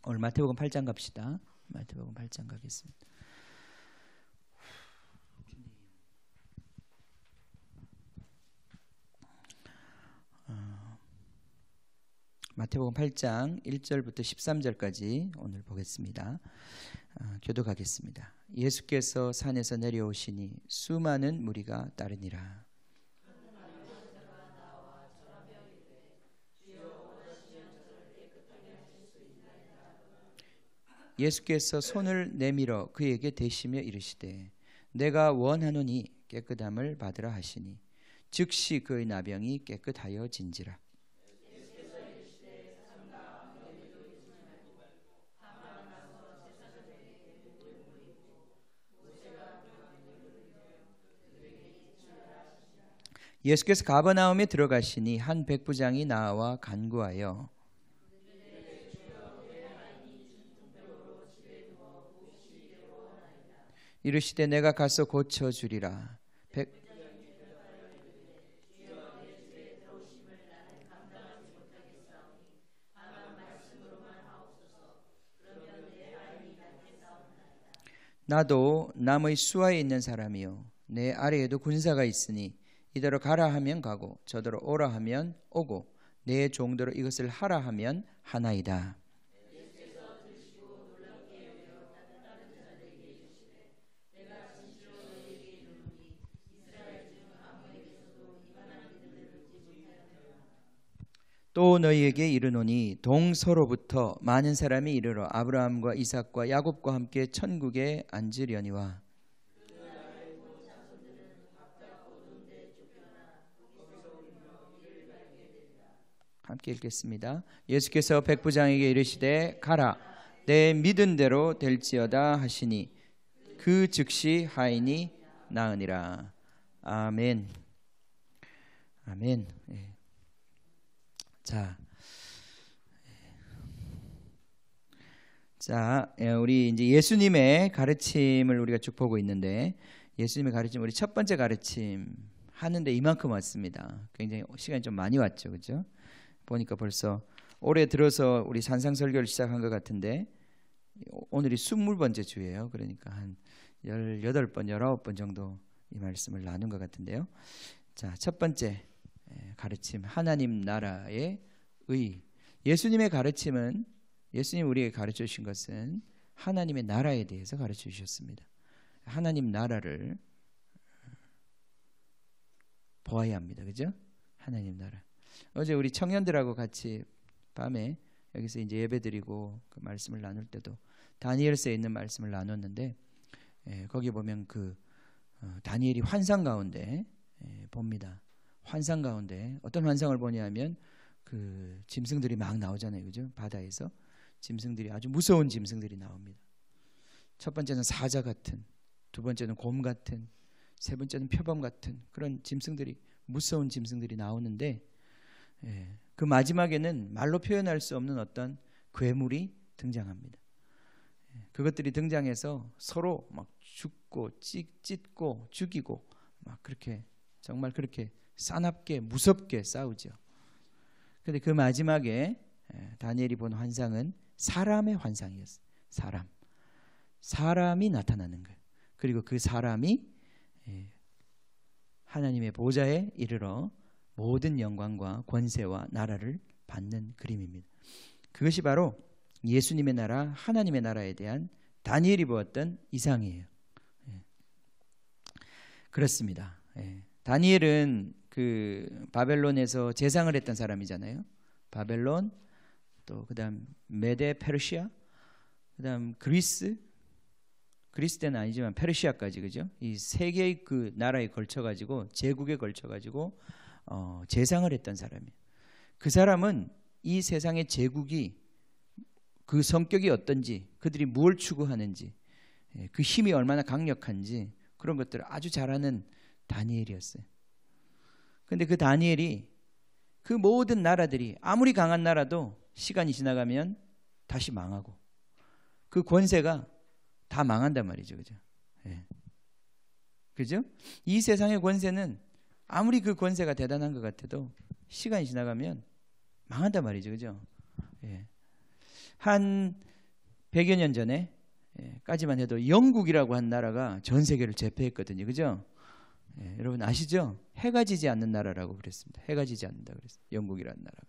오늘 마태복음 8장 갑시다. 마태복음 8장 가겠습니다. 마태복음 8장 1절부터 13절까지 오늘 보겠습니다. 교독하겠습니다. 예수께서 산에서 내려오시니 수많은 무리가 따르니라. 예수께서 손을 내밀어 그에게 대시며 이르시되 내가 원하노니 깨끗함을 받으라 하시니 즉시 그의 나병이 깨끗하여진지라. 예수께서 가버나움에 들어가시니 한 백부장이 나와 간구하여 이르시되 내가 가서 고쳐주리라. 나도 남의 수하에 있는 사람이요 내 아래에도 군사가 있으니 이대로 가라 하면 가고 저대로 오라 하면 오고 내 종대로 이것을 하라 하면 하나이다. 또 너희에게 이르노니 동서로부터 많은 사람이 이르러 아브라함과 이삭과 야곱과 함께 천국에 앉으려니와. 함께 읽겠습니다. 예수께서 백부장에게 이르시되 가라 내 믿은 대로 될지어다 하시니 그 즉시 하인이 나으니라. 아멘. 아멘. 자, 우리 이제 예수님의 가르침을 우리가 쭉 보고 있는데 예수님의 가르침 우리 첫 번째 가르침 하는데 이만큼 왔습니다. 굉장히 시간이 좀 많이 왔죠, 그렇죠? 보니까 벌써 올해 들어서 우리 산상설교를 시작한 것 같은데 오늘이 20번째 주예요. 그러니까 한 18번, 19번 정도 이 말씀을 나눈 것 같은데요. 자, 첫 번째 가르침 하나님 나라의 의. 예수님의 가르침은 예수님 우리에게 가르쳐 주신 것은 하나님의 나라에 대해서 가르쳐 주셨습니다. 하나님 나라를 보아야 합니다. 그죠? 하나님 나라. 어제 우리 청년들하고 같이 밤에 여기서 이제 예배드리고 그 말씀을 나눌 때도 다니엘서에 있는 말씀을 나눴는데 거기 보면 그 다니엘이 환상 가운데 봅니다. 환상 가운데 어떤 환상을 보냐면 그 짐승들이 막 나오잖아요, 그죠? 바다에서 짐승들이 아주 무서운 짐승들이 나옵니다. 첫 번째는 사자 같은, 두 번째는 곰 같은, 세 번째는 표범 같은 그런 짐승들이 무서운 짐승들이 나오는데 그 마지막에는 말로 표현할 수 없는 어떤 괴물이 등장합니다. 그것들이 등장해서 서로 막 죽고 찢고 죽이고 막 그렇게 정말 그렇게 싸납게 무섭게 싸우죠. 그런데 그 마지막에 다니엘이 본 환상은 사람의 환상이었어요. 사람이 나타나는 거예요. 그리고 그 사람이 하나님의 보좌에 이르러 모든 영광과 권세와 나라를 받는 그림입니다. 그것이 바로 예수님의 나라, 하나님의 나라에 대한 다니엘이 보았던 이상이에요. 그렇습니다. 다니엘은 그 바벨론에서 제상을 했던 사람이잖아요. 바벨론, 또 그다음 메데 페르시아, 그다음 그리스 때는 아니지만 페르시아까지, 그죠? 이 세 개의 그 나라에 걸쳐 가지고 제국에 걸쳐 가지고 제상을 했던 사람이에요. 그 사람은 이 세상의 제국이 그 성격이 어떤지, 그들이 무엇을 추구하는지, 그 힘이 얼마나 강력한지 그런 것들을 아주 잘 아는 다니엘이었어요. 그런데 그 다니엘이 그 모든 나라들이 아무리 강한 나라도 시간이 지나가면 다시 망하고 그 권세가 다 망한단 말이죠, 그죠? 그죠? 이 세상의 권세는 아무리 그 권세가 대단한 것 같아도 시간이 지나가면 망한단 말이죠, 그죠? 한 100여 년 전에 까지만 해도 영국이라고 한 나라가 전 세계를 제패했거든요. 그죠? 여러분 아시죠? 해가 지지 않는 나라라고 그랬습니다. 해가 지지 않는다 그랬어요. 영국이라는 나라가.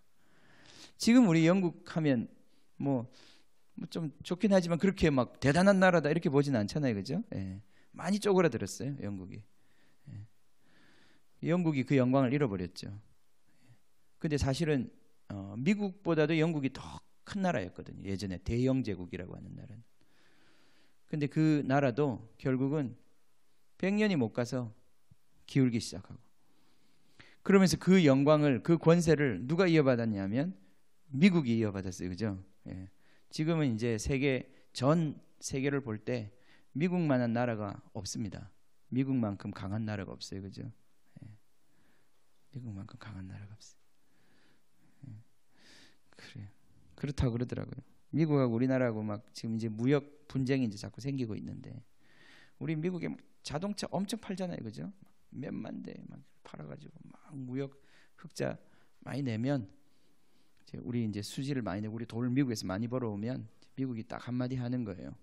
지금 우리 영국 하면 뭐 좀 좋긴 하지만 그렇게 막 대단한 나라다 이렇게 보진 않잖아요. 그죠? 많이 쪼그라들었어요. 영국이. 영국이 그 영광을 잃어버렸죠. 근데 사실은 미국보다도 영국이 더 큰 나라였거든요. 예전에 대영 제국이라고 하는 나라는. 근데 그 나라도 결국은 100년이 못 가서 기울기 시작하고, 그러면서 그 영광을, 그 권세를 누가 이어받았냐면 미국이 이어받았어요. 그죠? 지금은 이제 전 세계를 볼 때 미국만한 나라가 없습니다. 미국만큼 강한 나라가 없어요. 그죠? 미국만큼 강한 나라가 없어요. 그래요. 그렇다고 그러더라고요. 미국하고 우리나라하고 막 지금 이제 무역 분쟁이 이제 자꾸 생기고 있는데, 우리 미국에 자동차 엄청 팔잖아요. 그죠? 몇만 대 막 팔아가지고 막 무역 흑자 많이 내면, 우리 이제 수지를 많이 내고 우리 돈을 미국에서 많이 벌어오면 미국이 딱 한마디 하는 거예요.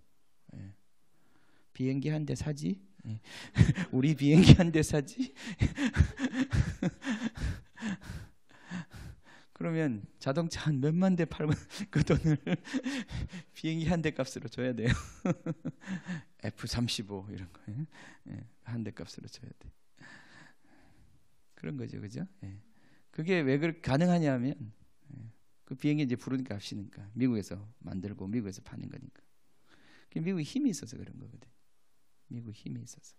비행기 한 대 사지? 우리 비행기 한 대 사지? 그러면 자동차 한 몇만 대 팔면 그 돈을 비행기 한 대 값으로 줘야 돼요. F-35 이런 거 한 대 값으로 줘야 돼. 그런 거죠, 그죠? 그게 왜 그렇게 가능하냐면 그 비행기 이제 부르는 값이니까, 미국에서 만들고 미국에서 파는 거니까. 미국이 힘이 있어서 그런 거거든. 미국 힘이 있어서.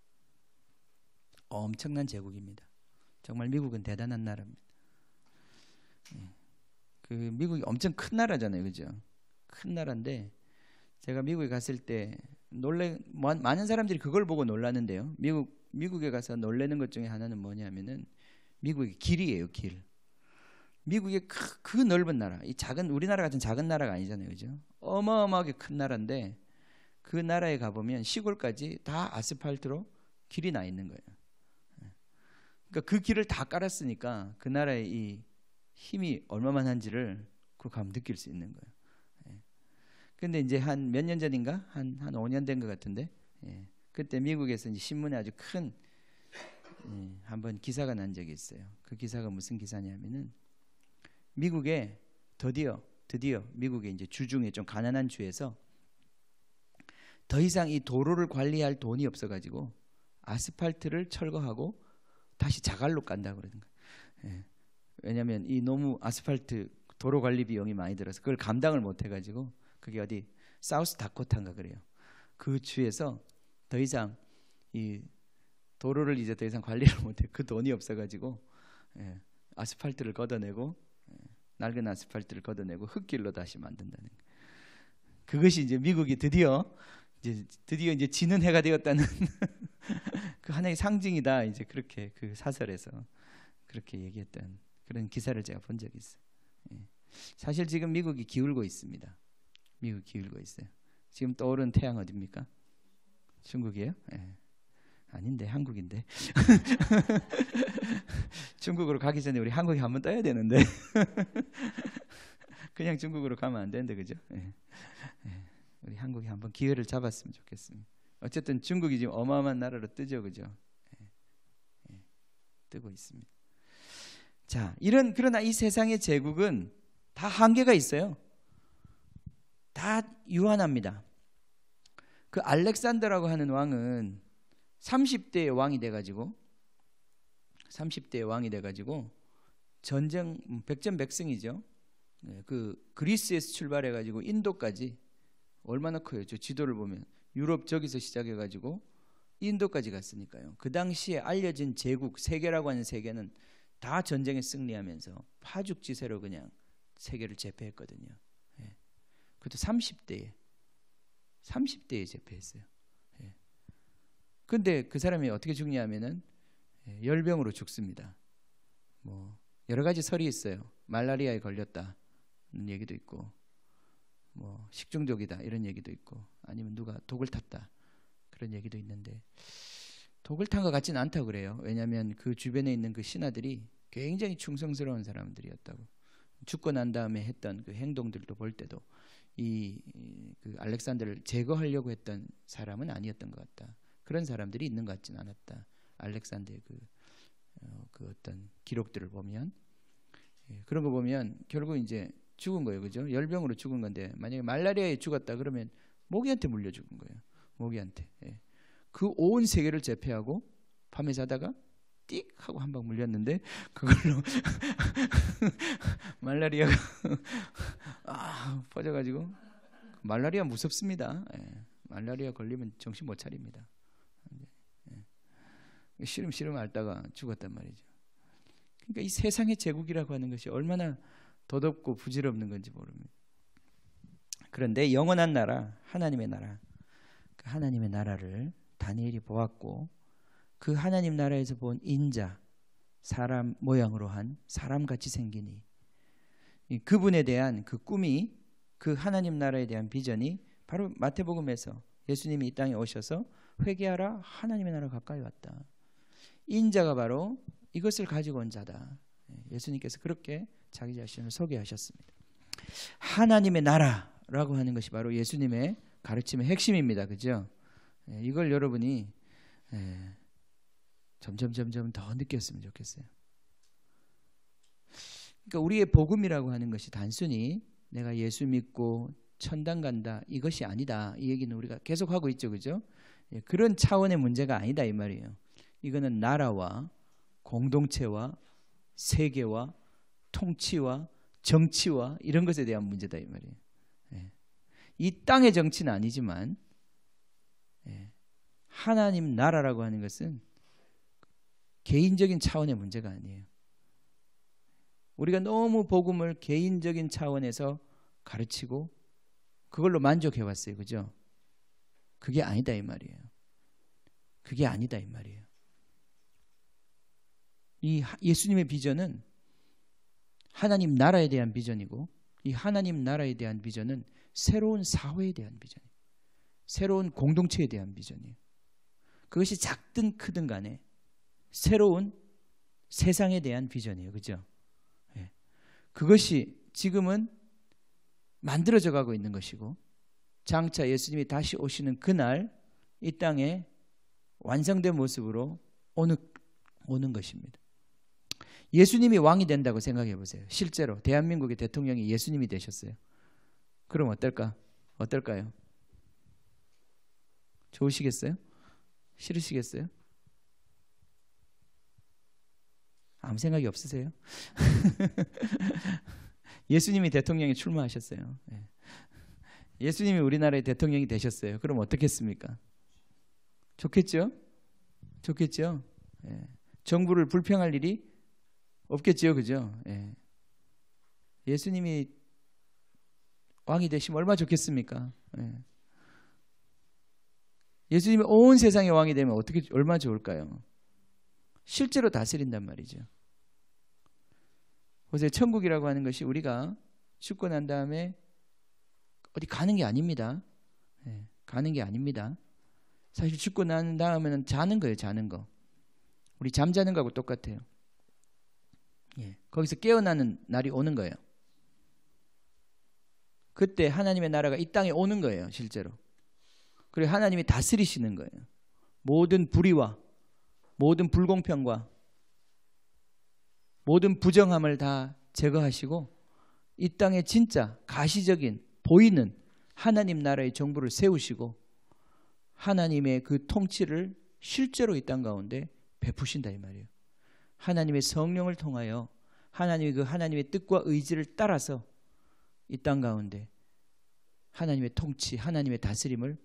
엄청난 제국입니다. 정말 미국은 대단한 나라입니다. 그 미국이 엄청 큰 나라잖아요, 그죠? 큰 나라인데 제가 미국에 갔을 때 많은 사람들이 그걸 보고 놀랐는데요. 미국에 가서 놀라는 것 중에 하나는 뭐냐면은 미국의 길이에요, 길. 미국의 그 넓은 나라, 이 우리나라 같은 작은 나라가 아니잖아요, 그죠? 어마어마하게 큰 나라인데 그 나라에 가보면 시골까지 다 아스팔트로 길이 나 있는 거예요. 그러니까 그 길을 다 깔았으니까 그 나라의 이 힘이 얼마만한지를 그 가면 느낄 수 있는 거예요. 근데 이제 한 몇 년 전인가 한 5년 된 것 같은데, 그때 미국에서 이제 신문에 아주 큰 한번 기사가 난 적이 있어요. 그 기사가 무슨 기사냐면은 미국에 드디어 미국의 이제 주 중에 좀 가난한 주에서 더 이상 이 도로를 관리할 돈이 없어가지고 아스팔트를 철거하고 다시 자갈로 깐다 그러는 거예요. 왜냐하면 이 너무 아스팔트 도로 관리 비용이 많이 들어서 그걸 감당을 못 해가지고, 그게 어디 사우스 다코타인가 그래요. 그 주에서 더 이상 이 도로를 이제 더 이상 관리를 못해. 그 돈이 없어가지고 아스팔트를 걷어내고 낡은 아스팔트를 걷어내고 흙길로 다시 만든다는 거예요. 그것이 이제 미국이 드디어 이제 지는 해가 되었다는 그 하나의 상징이다. 이제 그렇게 그 사설에서 그렇게 얘기했던 그런 기사를 제가 본 적이 있어요. 사실 지금 미국이 기울고 있습니다. 미국 기울고 있어요. 지금 떠오른 태양 어디입니까? 중국이에요? 아닌데 한국인데. 중국으로 가기 전에 우리 한국에 한번 떠야 되는데 그냥 중국으로 가면 안 되는데, 그죠? 우리 한국이 한번 기회를 잡았으면 좋겠습니다. 어쨌든 중국이 지금 어마어마한 나라로 뜨죠, 그죠? 뜨고 있습니다. 자, 그러나 이 세상의 제국은 다 한계가 있어요. 다 유한합니다. 그 알렉산더라고 하는 왕은 30대의 왕이 돼가지고 전쟁 백전백승이죠. 그 그리스에서 출발해가지고 인도까지 얼마나 커요? 저 지도를 보면 유럽 저기서 시작해가지고 인도까지 갔으니까요. 그 당시에 알려진 제국 세계라고 하는 세계는 다 전쟁에 승리하면서 파죽지세로 그냥 세계를 제패했거든요. 그것도 30대에 제패했어요. 근데 그 사람이 어떻게 죽냐면은 열병으로 죽습니다. 뭐 여러 가지 설이 있어요. 말라리아에 걸렸다는 얘기도 있고, 뭐 식중독이다 이런 얘기도 있고, 아니면 누가 독을 탔다 그런 얘기도 있는데, 독을 탄 것 같지는 않다고 그래요. 왜냐하면 그 주변에 있는 그 신하들이 굉장히 충성스러운 사람들이었다고. 죽고 난 다음에 했던 그 행동들도 볼 때도 그 알렉산더를 제거하려고 했던 사람은 아니었던 것 같다. 그런 사람들이 있는 것 같지는 않았다. 알렉산더의 그 어떤 기록들을 보면 그런 거 보면 결국 이제 죽은 거예요, 그죠? 열병으로 죽은 건데 만약에 말라리아에 죽었다 그러면 모기한테 물려 죽은 거예요. 모기한테. 그 온 세계를 제패하고 밤에 자다가 띡 하고 한 방 물렸는데 그걸로 말라리아가 퍼져가지고 말라리아 무섭습니다. 말라리아 걸리면 정신 못 차립니다. 시름 앓다가 죽었단 말이죠. 그러니까 이 세상의 제국이라고 하는 것이 얼마나 덧없고 부질없는 건지 모릅니다. 그런데 영원한 나라, 하나님의 나라, 그 하나님의 나라를 다니엘이 보았고 그 하나님 나라에서 본 인자, 사람 모양으로 한 사람같이 생기니 그분에 대한 그 꿈이 그 하나님 나라에 대한 비전이 바로 마태복음에서 예수님이 이 땅에 오셔서 회개하라 하나님의 나라 가까이 왔다. 인자가 바로 이것을 가지고 온 자다. 예수님께서 그렇게 자기 자신을 소개하셨습니다. 하나님의 나라라고 하는 것이 바로 예수님의 가르침의 핵심입니다. 그죠? 이걸 여러분이 점점 더 느꼈으면 좋겠어요. 그러니까 우리의 복음이라고 하는 것이 단순히 내가 예수 믿고 천당 간다 이것이 아니다. 이 얘기는 우리가 계속 하고 있죠. 그죠? 그런 차원의 문제가 아니다 이 말이에요. 이거는 나라와 공동체와 세계와 통치와 정치와 이런 것에 대한 문제다 이 말이에요. 이 땅의 정치는 아니지만 하나님 나라라고 하는 것은 개인적인 차원의 문제가 아니에요. 우리가 너무 복음을 개인적인 차원에서 가르치고 그걸로 만족해 왔어요. 그죠? 그게 아니다 이 말이에요. 그게 아니다 이 말이에요. 이 예수님의 비전은 하나님 나라에 대한 비전이고 이 하나님 나라에 대한 비전은 새로운 사회에 대한 비전이에요. 새로운 공동체에 대한 비전이에요. 그것이 작든 크든 간에 새로운 세상에 대한 비전이에요. 그죠? 그것이 지금은 만들어져 가고 있는 것이고 장차 예수님이 다시 오시는 그날 이 땅에 완성된 모습으로 오는 것입니다. 예수님이 왕이 된다고 생각해 보세요. 실제로 대한민국의 대통령이 예수님이 되셨어요. 그럼 어떨까요? 좋으시겠어요? 싫으시겠어요? 아무 생각이 없으세요? 예수님이 대통령에 출마하셨어요. 예수님이 우리나라의 대통령이 되셨어요. 그럼 어떻겠습니까? 좋겠죠? 정부를 불평할 일이 없겠죠. 그죠? 예수님이 왕이 되시면 얼마나 좋겠습니까? 예수님이 온 세상의 왕이 되면 얼마나 좋을까요? 실제로 다스린단 말이죠. 보세요. 천국이라고 하는 것이 우리가 죽고 난 다음에 어디 가는 게 아닙니다. 가는 게 아닙니다. 사실 죽고 난 다음에는 자는 거예요. 자는 거. 우리 잠자는 거하고 똑같아요. 거기서 깨어나는 날이 오는 거예요. 그때 하나님의 나라가 이 땅에 오는 거예요. 실제로. 그리고 하나님이 다스리시는 거예요. 모든 불의와 모든 불공평과 모든 부정함을 다 제거하시고 이 땅에 진짜 가시적인 보이는 하나님 나라의 정부를 세우시고 하나님의 그 통치를 실제로 이 땅 가운데 베푸신다 이 말이에요. 하나님의 성령을 통하여 하나님의 뜻과 의지를 따라서 이 땅 가운데 하나님의 통치, 하나님의 다스림을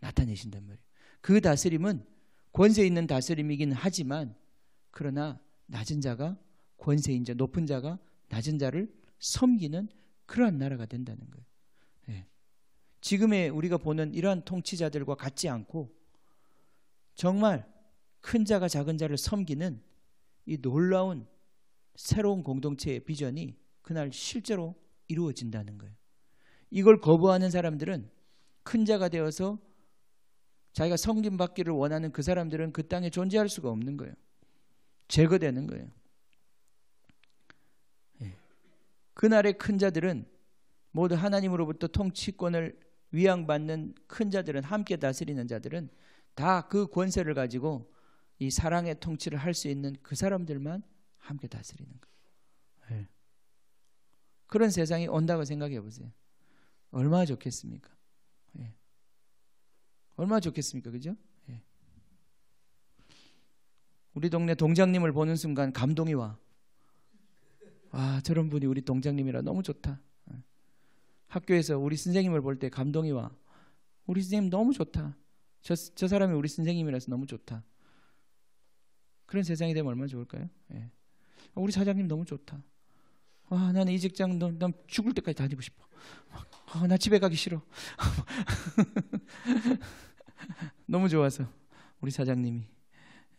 나타내신단 말이에요. 그 다스림은 권세 있는 다스림이긴 하지만 그러나 낮은 자가 권세인 자, 높은 자가 낮은 자를 섬기는 그러한 나라가 된다는 거예요. 지금의 우리가 보는 이러한 통치자들과 같지 않고 정말 큰 자가 작은 자를 섬기는 이 놀라운 새로운 공동체의 비전이 그날 실제로 이루어진다는 거예요. 이걸 거부하는 사람들은 큰 자가 되어서 자기가 섬김받기를 원하는 그 사람들은 그 땅에 존재할 수가 없는 거예요. 제거되는 거예요. 그날의 큰 자들은 모두 하나님으로부터 통치권을 위앙받는 큰 자들은, 함께 다스리는 자들은 다 그 권세를 가지고 이 사랑의 통치를 할 수 있는 그 사람들만 함께 다스리는 거예요. 네. 그런 세상이 온다고 생각해 보세요. 얼마나 좋겠습니까? 네. 얼마나 좋겠습니까? 그죠? 네. 우리 동네 동장님을 보는 순간 감동이 와. 아, 저런 분이 우리 동장님이라 너무 좋다. 학교에서 우리 선생님을 볼 때 감동이 와. 우리 선생님 너무 좋다. 저 사람이 우리 선생님이라서 너무 좋다. 그런 세상이 되면 얼마나 좋을까요? 예. 우리 사장님 너무 좋다. 아, 나는 이 직장 난 죽을 때까지 다니고 싶어. 아, 나 집에 가기 싫어. 너무 좋아서 우리 사장님이.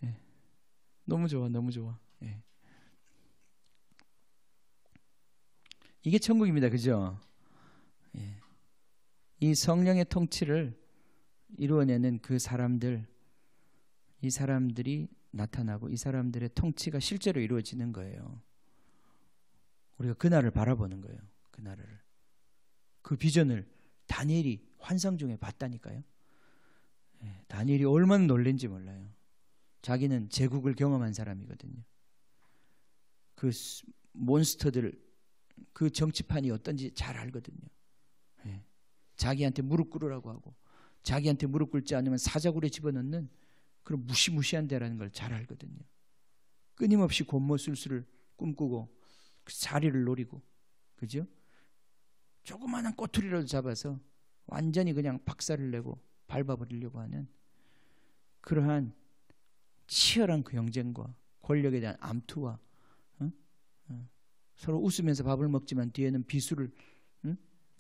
예. 너무 좋아, 너무 좋아. 예. 이게 천국입니다, 그죠? 예. 이 성령의 통치를 이루어내는 그 사람들, 이 사람들이 나타나고 이 사람들의 통치가 실제로 이루어지는 거예요. 우리가 그날을 바라보는 거예요. 그날을. 그 비전을 다니엘이 환상 중에 봤다니까요. 예, 다니엘이 얼마나 놀란지 몰라요. 자기는 제국을 경험한 사람이거든요. 그 몬스터들, 그 정치판이 어떤지 잘 알거든요. 예, 자기한테 무릎 꿇으라고 하고 자기한테 무릎 꿇지 않으면 사자굴에 집어넣는 그런 무시무시한 데라는 걸 잘 알거든요. 끊임없이 곤모술수를 꿈꾸고 그 자리를 노리고, 그죠? 조그마한 꼬투리라도 잡아서 완전히 그냥 박살을 내고 밟아버리려고 하는 그러한 치열한 그 경쟁과 권력에 대한 암투와 서로 웃으면서 밥을 먹지만 뒤에는 비수를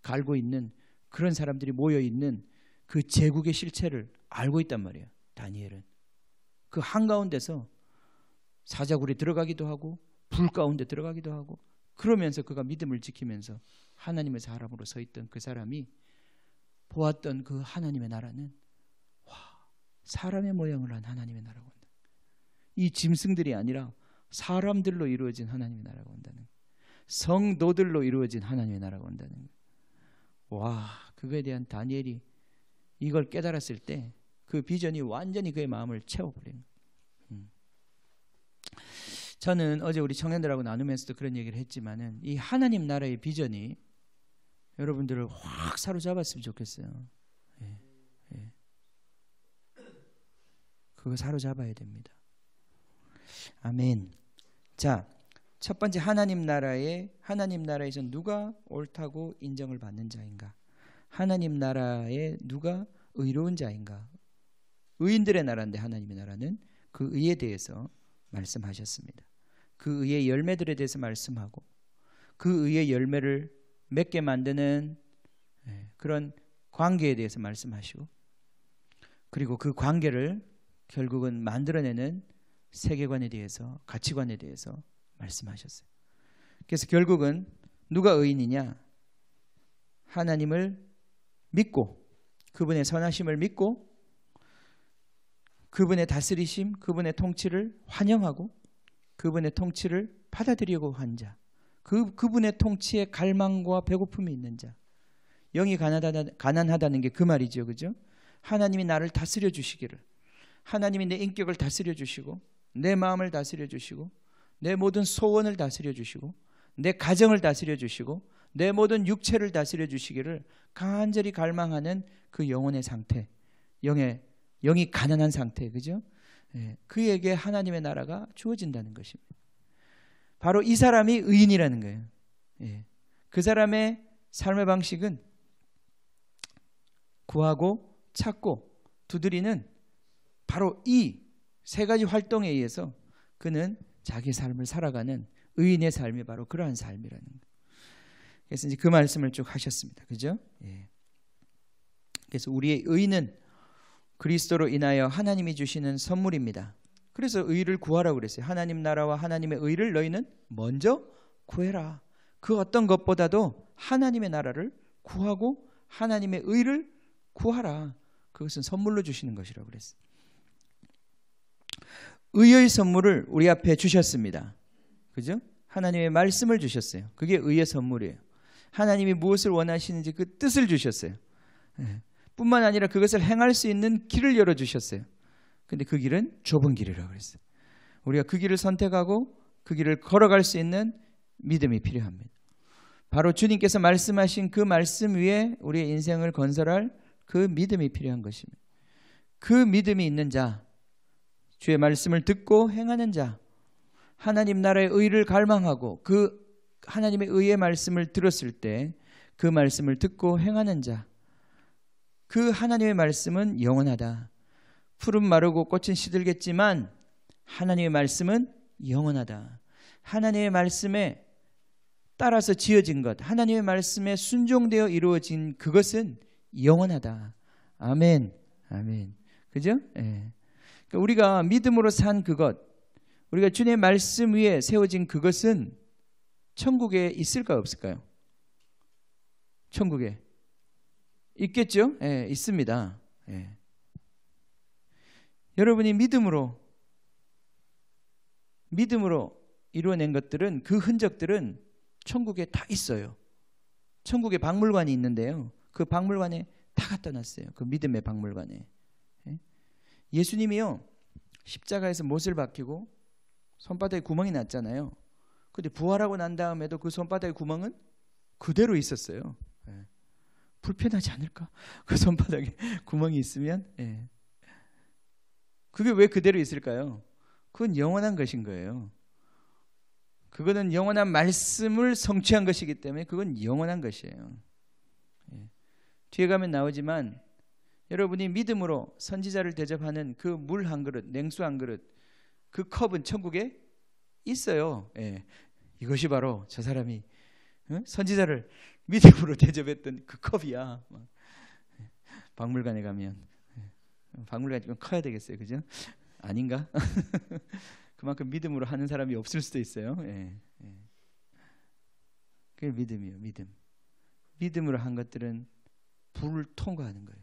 갈고 있는 그런 사람들이 모여있는 그 제국의 실체를 알고 있단 말이에요. 다니엘은 그 한가운데서 사자굴에 들어가기도 하고 불 가운데 들어가기도 하고, 그러면서 그가 믿음을 지키면서 하나님의 사람으로 서 있던 그 사람이 보았던 그 하나님의 나라는, 와, 사람의 모양을 한 하나님의 나라가 온다. 이 짐승들이 아니라 사람들로 이루어진 하나님의 나라가 온다는 거예요. 성도들로 이루어진 하나님의 나라가 온다는 거예요. 와, 그거에 대한 다니엘이 이걸 깨달았을 때 그 비전이 완전히 그의 마음을 채워버리는 거예요. 저는 어제 우리 청년들하고 나누면서도 그런 얘기를 했지만은 이 하나님 나라의 비전이 여러분들을 확 사로잡았으면 좋겠어요. 예, 예. 그거 사로잡아야 됩니다. 아멘. 자, 첫 번째 하나님 나라에서 누가 옳다고 인정을 받는 자인가? 하나님 나라에 누가 의로운 자인가? 의인들의 나라인데 하나님의 나라는 그 의에 대해서 말씀하셨습니다. 그 의의 열매들에 대해서 말씀하고 그 의의 열매를 맺게 만드는 그런 관계에 대해서 말씀하시고, 그리고 그 관계를 결국은 만들어내는 세계관에 대해서, 가치관에 대해서 말씀하셨어요. 그래서 결국은 누가 의인이냐? 하나님을 믿고 그분의 선하심을 믿고 그분의 다스리심, 그분의 통치를 환영하고 그분의 통치를 받아들이려고 한 자, 그분의 통치에 갈망과 배고픔이 있는 자. 영이 가난하다는 게 그 말이죠, 그죠? 하나님이 나를 다스려 주시기를, 하나님이 내 인격을 다스려 주시고 내 마음을 다스려 주시고 내 모든 소원을 다스려 주시고 내 가정을 다스려 주시고 내 모든 육체를 다스려 주시기를 간절히 갈망하는 그 영혼의 상태, 영이 가난한 상태, 그죠? 예, 그에게 하나님의 나라가 주어진다는 것입니다. 바로 이 사람이 의인이라는 거예요. 예, 그 사람의 삶의 방식은 구하고 찾고 두드리는 바로 이 세 가지 활동에 의해서 그는 자기 삶을 살아가는 의인의 삶이 바로 그러한 삶이라는 거예요. 그래서 이제 그 말씀을 쭉 하셨습니다. 그죠? 예. 그래서 우리의 의는 그리스도로 인하여 하나님이 주시는 선물입니다. 그래서 의를 구하라고 그랬어요. 하나님 나라와 하나님의 의를 너희는 먼저 구해라. 그 어떤 것보다도 하나님의 나라를 구하고 하나님의 의를 구하라. 그것은 선물로 주시는 것이라고 그랬어요. 의의 선물을 우리 앞에 주셨습니다. 그죠? 하나님의 말씀을 주셨어요. 그게 의의 선물이에요. 하나님이 무엇을 원하시는지 그 뜻을 주셨어요. 뿐만 아니라 그것을 행할 수 있는 길을 열어주셨어요. 근데 그 길은 좁은 길이라고 그랬어요. 우리가 그 길을 선택하고 그 길을 걸어갈 수 있는 믿음이 필요합니다. 바로 주님께서 말씀하신 그 말씀 위에 우리의 인생을 건설할 그 믿음이 필요한 것입니다. 그 믿음이 있는 자, 주의 말씀을 듣고 행하는 자, 하나님 나라의 의를 갈망하고 그 하나님의 의의 말씀을 들었을 때 그 말씀을 듣고 행하는 자, 그 하나님의 말씀은 영원하다. 풀은 마르고 꽃은 시들겠지만 하나님의 말씀은 영원하다. 하나님의 말씀에 따라서 지어진 것, 하나님의 말씀에 순종되어 이루어진 그것은 영원하다. 아멘. 아멘. 그죠? 예. 그러니까 우리가 믿음으로 산 그것, 우리가 주님의 말씀 위에 세워진 그것은 천국에 있을까요, 없을까요? 천국에 있겠죠? 예, 있습니다. 예. 여러분이 믿음으로 이루어낸 것들은, 그 흔적들은 천국에 다 있어요. 천국에 박물관이 있는데요, 그 박물관에 다 갖다 놨어요. 그 믿음의 박물관에. 예? 예수님이요, 십자가에서 못을 박히고 손바닥에 구멍이 났잖아요. 근데 부활하고 난 다음에도 그 손바닥에 구멍은 그대로 있었어요. 예. 불편하지 않을까? 그 손바닥에 구멍이 있으면. 예. 그게 왜 그대로 있을까요? 그건 영원한 것인 거예요. 그거는 영원한 말씀을 성취한 것이기 때문에 그건 영원한 것이에요. 예. 뒤에 가면 나오지만 여러분이 믿음으로 선지자를 대접하는 그 물 한 그릇, 냉수 한 그릇, 그 컵은 천국에 있어요. 예. 이것이 바로 저 사람이 선지자를 믿음으로 대접했던 그 컵이야. 박물관에 가면, 박물관이 좀 커야 되겠어요, 그죠? 아닌가? 그만큼 믿음으로 하는 사람이 없을 수도 있어요. 예. 예. 그게 믿음이에요. 믿음으로 한 것들은 불을 통과하는 거예요.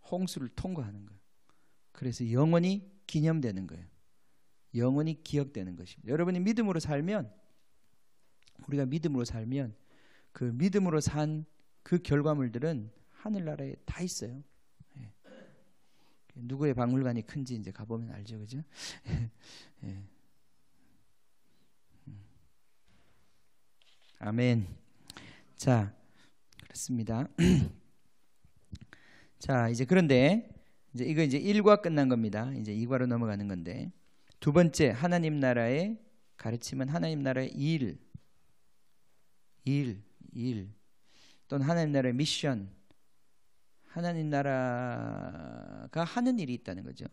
홍수를 통과하는 거예요. 그래서 영원히 기념되는 거예요. 영원히 기억되는 것입니다. 여러분이 믿음으로 살면, 우리가 믿음으로 살면 그 믿음으로 산 그 결과물들은 하늘나라에 다 있어요. 예. 누구의 박물관이 큰지 이제 가보면 알죠, 그죠? 예. 아멘. 자, 그렇습니다. 자, 이제 그런데 이제 이거 이제 1과 끝난 겁니다. 이제 2과로 넘어가는 건데, 두 번째 하나님 나라의 가르침은 하나님 나라의 일 또는 하나님 나라의 미션, 하나님 나라가 하는 일이 있다는 거죠.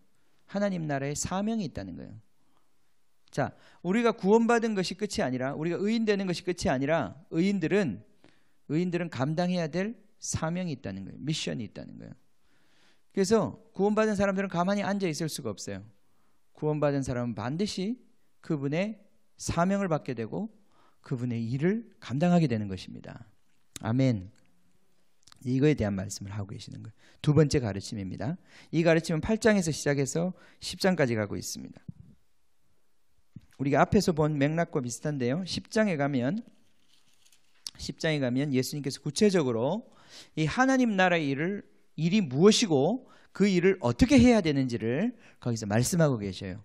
하나님 나라의 사명이 있다는 거예요. 자, 우리가 구원받은 것이 끝이 아니라, 우리가 의인 되는 것이 끝이 아니라 의인들은 감당해야 될 사명이 있다는 거예요. 미션이 있다는 거예요. 그래서 구원받은 사람들은 가만히 앉아 있을 수가 없어요. 구원받은 사람은 반드시 그분의 사명을 받게 되고 그분의 일을 감당하게 되는 것입니다. 아멘. 이거에 대한 말씀을 하고 계시는 거예요. 두 번째 가르침입니다. 이 가르침은 8장에서 시작해서 10장까지 가고 있습니다. 우리가 앞에서 본 맥락과 비슷한데요. 10장에 가면 예수님께서 구체적으로 이 하나님 나라의 일이 무엇이고 그 일을 어떻게 해야 되는지를 거기서 말씀하고 계셔요.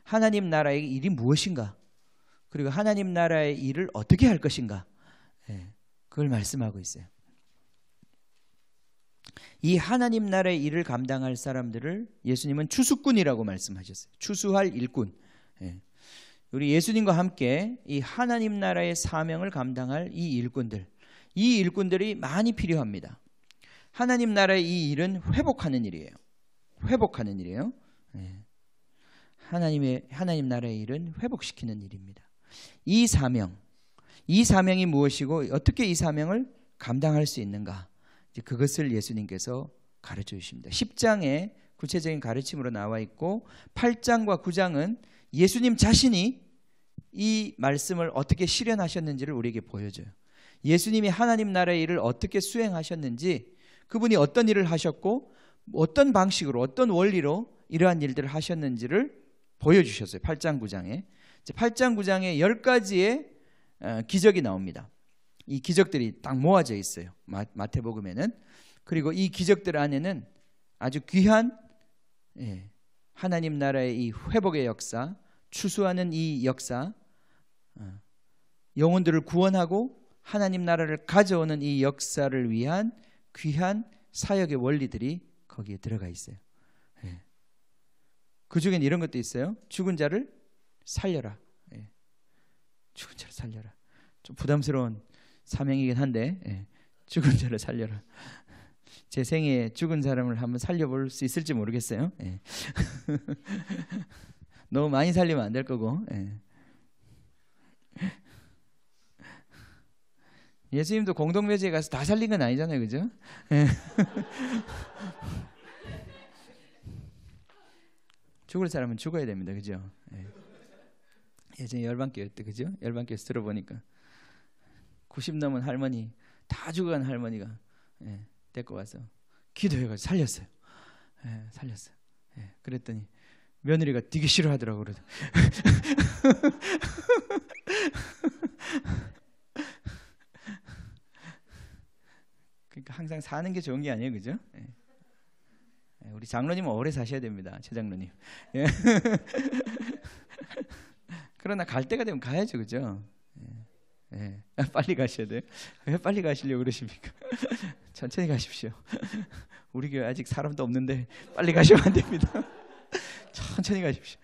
하나님 나라의 일이 무엇인가, 그리고 하나님 나라의 일을 어떻게 할 것인가, 그걸 말씀하고 있어요. 이 하나님 나라의 일을 감당할 사람들을 예수님은 추수꾼이라고 말씀하셨어요. 추수할 일꾼. 우리 예수님과 함께 이 하나님 나라의 사명을 감당할 이 일꾼들이 많이 필요합니다. 하나님 나라의 이 일은 회복하는 일이에요. 하나님 나라의 일은 회복시키는 일입니다. 이 사명이 무엇이고 어떻게 이 사명을 감당할 수 있는가, 이제 그것을 예수님께서 가르쳐 주십니다. 10장에 구체적인 가르침으로 나와 있고 8장과 9장은 예수님 자신이 이 말씀을 어떻게 실현하셨는지를 우리에게 보여줘요. 예수님이 하나님 나라의 일을 어떻게 수행하셨는지, 그분이 어떤 일을 하셨고 어떤 방식으로, 어떤 원리로 이러한 일들을 하셨는지를 보여주셨어요. 8장 9장에. 8장 9장에 10가지의 기적이 나옵니다. 이 기적들이 딱 모아져 있어요. 마태복음에는 그리고 이 기적들 안에는 아주 귀한 하나님 나라의 이 회복의 역사, 추수하는 이 역사, 영혼들을 구원하고 하나님 나라를 가져오는 이 역사를 위한 귀한 사역의 원리들이 거기에 들어가 있어요. 그 중엔 이런 것도 있어요. 죽은 자를 살려라. 죽은 자를 살려라. 좀 부담스러운 사명이긴 한데 죽은 자를 살려라. 제 생에 죽은 사람을 한번 살려볼 수 있을지 모르겠어요. 너무 많이 살리면 안 될 거고. 예수님도 공동묘지에 가서 다 살린 건 아니잖아요, 그죠? 죽을 사람은 죽어야 됩니다, 그죠? 예전에 열방교회 때, 그죠? 열방교회에서 들어보니까 90 넘은 할머니, 다 죽어간 할머니가 데리고 와서 기도해가지고 살렸어요. 살렸어요. 그랬더니 며느리가 되게 싫어하더라고. 그러니까 항상 사는 게 좋은 게 아니에요, 그죠? 우리 장로님은 오래 사셔야 됩니다, 최 장로님. 그러나 갈 때가 되면 가야죠, 그죠? 빨리 가셔야 돼요. 왜 빨리 가시려고 그러십니까? 천천히 가십시오. 우리 교회 아직 사람도 없는데 빨리 가시면 안 됩니다. 천천히 가십시오.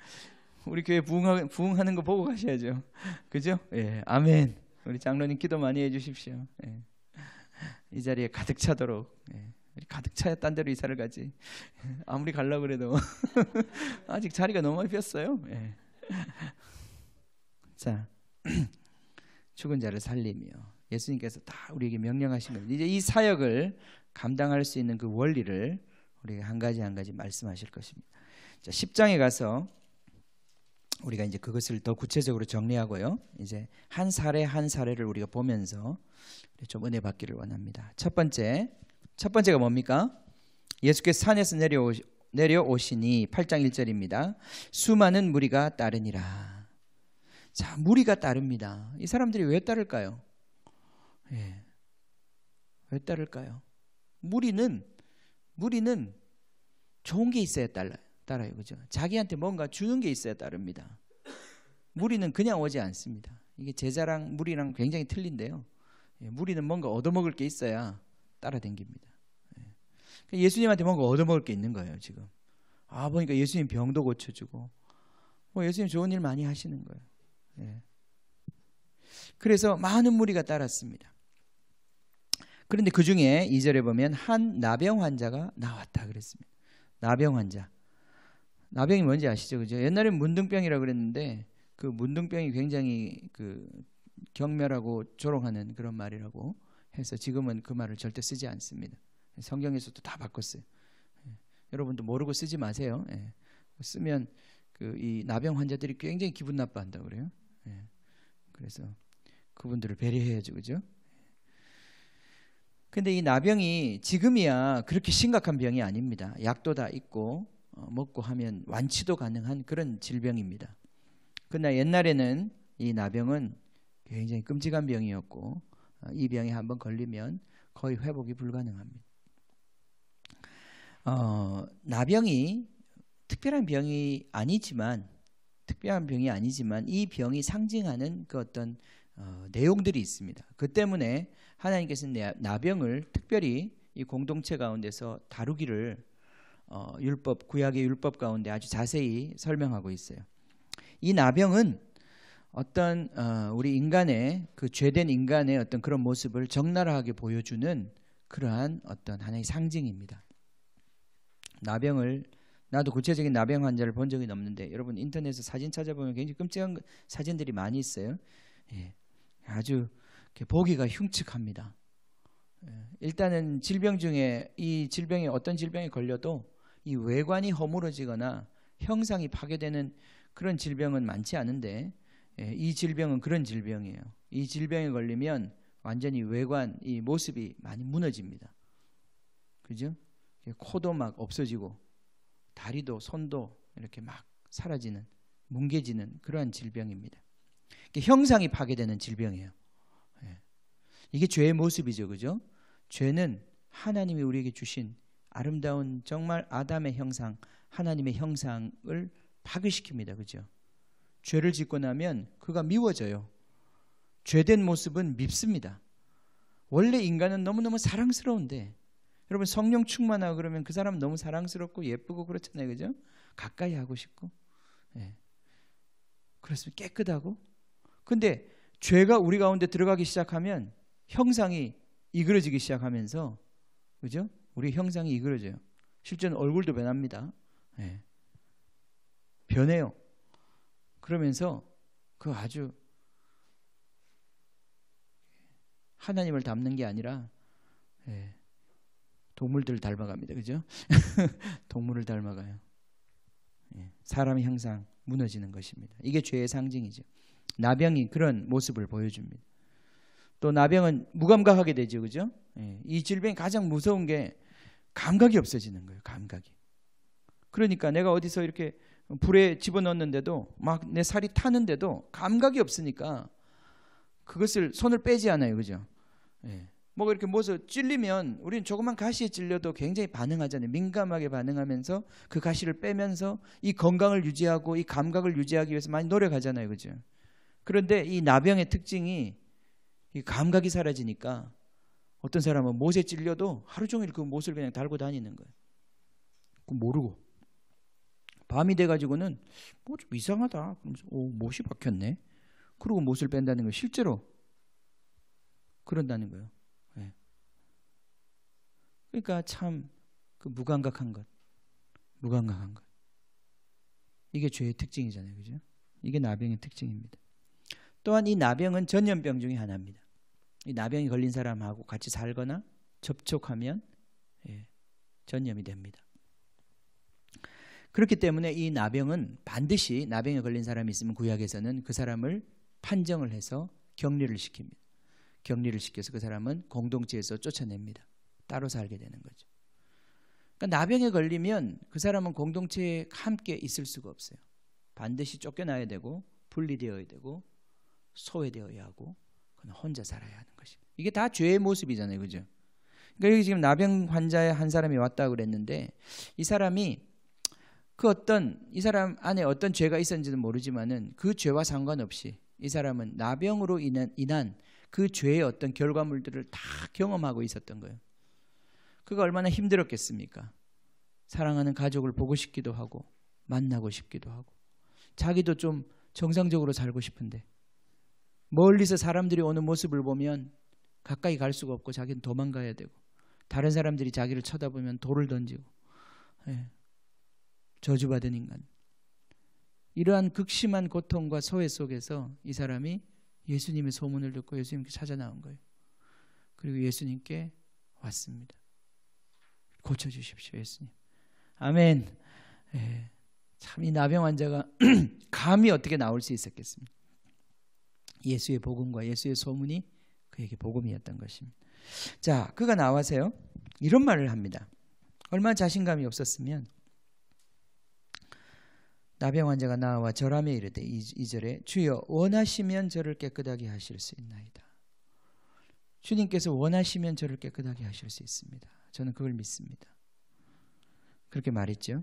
우리 교회 부흥하는 거 보고 가셔야죠, 그죠? 아멘. 우리 장로님 기도 많이 해주십시오. 이 자리에 가득 차도록. 가득 차야 딴 데로 이사를 가지. 아무리 가려고 그래도 아직 자리가 너무 많이 비었어요. 자, 죽은 자를 살리며 예수님께서 다 우리에게 명령하신 겁니다. 이제 이 사역을 감당할 수 있는 그 원리를 우리가 한 가지 한 가지 말씀하실 것입니다. 자, 10장에 가서 우리가 이제 그것을 더 구체적으로 정리하고요. 이제 한 사례 한 사례를 우리가 보면서 좀 은혜 받기를 원합니다. 첫 번째가 뭡니까? 예수께서 산에서 내려오시니 8장 1절입니다. 수많은 무리가 따르니라. 자, 무리가 따릅니다. 이 사람들이 왜 따를까요? 왜 따를까요? 무리는 좋은 게 있어야 따라요, 그죠? 자기한테 뭔가 주는 게 있어야 따릅니다. 무리는 그냥 오지 않습니다. 이게 제자랑 무리랑 굉장히 틀린데요. 무리는 뭔가 얻어먹을 게 있어야 따라다닙니다. 예수님한테 뭔가 얻어먹을 게 있는 거예요, 지금. 보니까 예수님 병도 고쳐주고, 예수님 좋은 일 많이 하시는 거예요. 그래서 많은 무리가 따랐습니다. 그런데 그 중에 2절에 보면 한 나병 환자가 나왔다 그랬습니다. 나병 환자. 나병이 뭔지 아시죠? 그죠? 옛날엔 문둥병이라고 그랬는데 그 문둥병이 굉장히 그 경멸하고 조롱하는 그런 말이라고 해서 지금은 그 말을 절대 쓰지 않습니다. 성경에서도 다 바꿨어요. 여러분도 모르고 쓰지 마세요. 쓰면 그 이 나병 환자들이 굉장히 기분 나빠한다고 그래요. 그래서 그분들을 배려해야죠, 그죠? 근데 이 나병이 지금이야 그렇게 심각한 병이 아닙니다. 약도 다 있고 먹고 하면 완치도 가능한 그런 질병입니다. 그러나 옛날에는 이 나병은 굉장히 끔찍한 병이었고 이 병에 한번 걸리면 거의 회복이 불가능합니다. 나병이 특별한 병이 아니지만 이 병이 상징하는 그 어떤 내용들이 있습니다. 그 때문에 하나님께서는 나병을 특별히 이 공동체 가운데서 다루기를 구약의 율법 가운데 아주 자세히 설명하고 있어요. 이 나병은 어떤 우리 인간의 그 죄된 인간의 어떤 그런 모습을 적나라하게 보여주는 그러한 어떤 하나의 상징입니다. 나도 구체적인 나병 환자를 본 적이 없는데 여러분 인터넷에 사진 찾아보면 굉장히 끔찍한 사진들이 많이 있어요. 아주 보기가 흉측합니다. 일단은 질병 중에 이 질병에 어떤 질병에 걸려도 이 외관이 허물어지거나 형상이 파괴되는 그런 질병은 많지 않은데 이 질병은 그런 질병이에요. 이 질병에 걸리면 완전히 외관, 이 모습이 많이 무너집니다. 그죠? 코도 막 없어지고 다리도 손도 이렇게 막 사라지는, 뭉개지는 그러한 질병입니다. 형상이 파괴되는 질병이에요. 이게 죄의 모습이죠, 그죠? 죄는 하나님이 우리에게 주신 아름다운 정말 아담의 형상, 하나님의 형상을 파괴시킵니다. 그죠? 죄를 짓고 나면 그가 미워져요. 죄된 모습은 밉습니다. 원래 인간은 너무너무 사랑스러운데, 여러분 성령 충만하고 그러면 그 사람 너무 사랑스럽고 예쁘고 그렇잖아요. 그죠? 가까이 하고 싶고. 예. 그렇습니다. 깨끗하고. 근데 죄가 우리 가운데 들어가기 시작하면 형상이 이그러지기 시작하면서, 그죠? 우리 형상이 이그러져요. 실제는 얼굴도 변합니다. 예. 변해요. 그러면서 그 아주 하나님을 닮는 게 아니라 동물들을 닮아갑니다. 그죠? 동물을 닮아가요. 사람의 형상 무너지는 것입니다. 이게 죄의 상징이죠. 나병이 그런 모습을 보여줍니다. 또 나병은 무감각하게 되죠. 그죠? 이 질병이 가장 무서운 게 감각이 없어지는 거예요. 감각이. 그러니까 내가 어디서 이렇게 불에 집어넣었는데도 막 내 살이 타는데도 감각이 없으니까 그것을 손을 빼지 않아요. 그죠? 뭐 이렇게 뭐서 찔리면 우리는 조그만 가시에 찔려도 굉장히 반응하잖아요. 민감하게 반응하면서 그 가시를 빼면서 이 건강을 유지하고 이 감각을 유지하기 위해서 많이 노력하잖아요. 그죠? 그런데 이 나병의 특징이 이 감각이 사라지니까 어떤 사람은 못에 찔려도 하루 종일 그 못을 그냥 달고 다니는 거예요. 모르고. 밤이 돼가지고는 뭐 좀 이상하다. 그러면서 못이 박혔네. 그러고 못을 뺀다는 거예요. 실제로 그런다는 거예요. 네. 그러니까 참 그 무감각한 것. 이게 죄의 특징이잖아요. 그죠? 이게 나병의 특징입니다. 또한 이 나병은 전염병 중에 하나입니다. 이 나병이 걸린 사람하고 같이 살거나 접촉하면 전염이 됩니다. 그렇기 때문에 이 나병은 반드시 나병에 걸린 사람이 있으면 구약에서는 그 사람을 판정을 해서 격리를 시킵니다. 격리를 시켜서 그 사람은 공동체에서 쫓아냅니다. 따로 살게 되는 거죠. 그러니까 나병에 걸리면 그 사람은 공동체에 함께 있을 수가 없어요. 반드시 쫓겨나야 되고 분리되어야 되고 소외되어야 하고 그는 혼자 살아야 하는 것입니다. 이게 다 죄의 모습이잖아요. 그죠? 그러니까 여기 지금 나병 환자의 한 사람이 왔다고 그랬는데 이 사람이 이 사람 안에 어떤 죄가 있었는지는 모르지만은 그 죄와 상관없이 이 사람은 나병으로 인한 그 죄의 어떤 결과물들을 다 경험하고 있었던 거예요. 그가 얼마나 힘들었겠습니까? 사랑하는 가족을 보고 싶기도 하고 만나고 싶기도 하고 자기도 좀 정상적으로 살고 싶은데 멀리서 사람들이 오는 모습을 보면 가까이 갈 수가 없고 자기는 도망가야 되고 다른 사람들이 자기를 쳐다보면 돌을 던지고 저주받은 인간. 이러한 극심한 고통과 소외 속에서 이 사람이 예수님의 소문을 듣고 예수님께 찾아 나온 거예요. 그리고 예수님께 왔습니다. 고쳐주십시오, 예수님. 아멘. 참 이 나병 환자가 감히 어떻게 나올 수 있었겠습니까? 예수의 복음과 예수의 소문이 그에게 복음이었던 것입니다. 자, 그가 나와서요 이런 말을 합니다. 얼마나 자신감이 없었으면 나병 환자가 나와 절하며 이르되 2절에 주여 원하시면 저를 깨끗하게 하실 수 있나이다. 주님께서 원하시면 저를 깨끗하게 하실 수 있습니다. 저는 그걸 믿습니다. 그렇게 말했죠.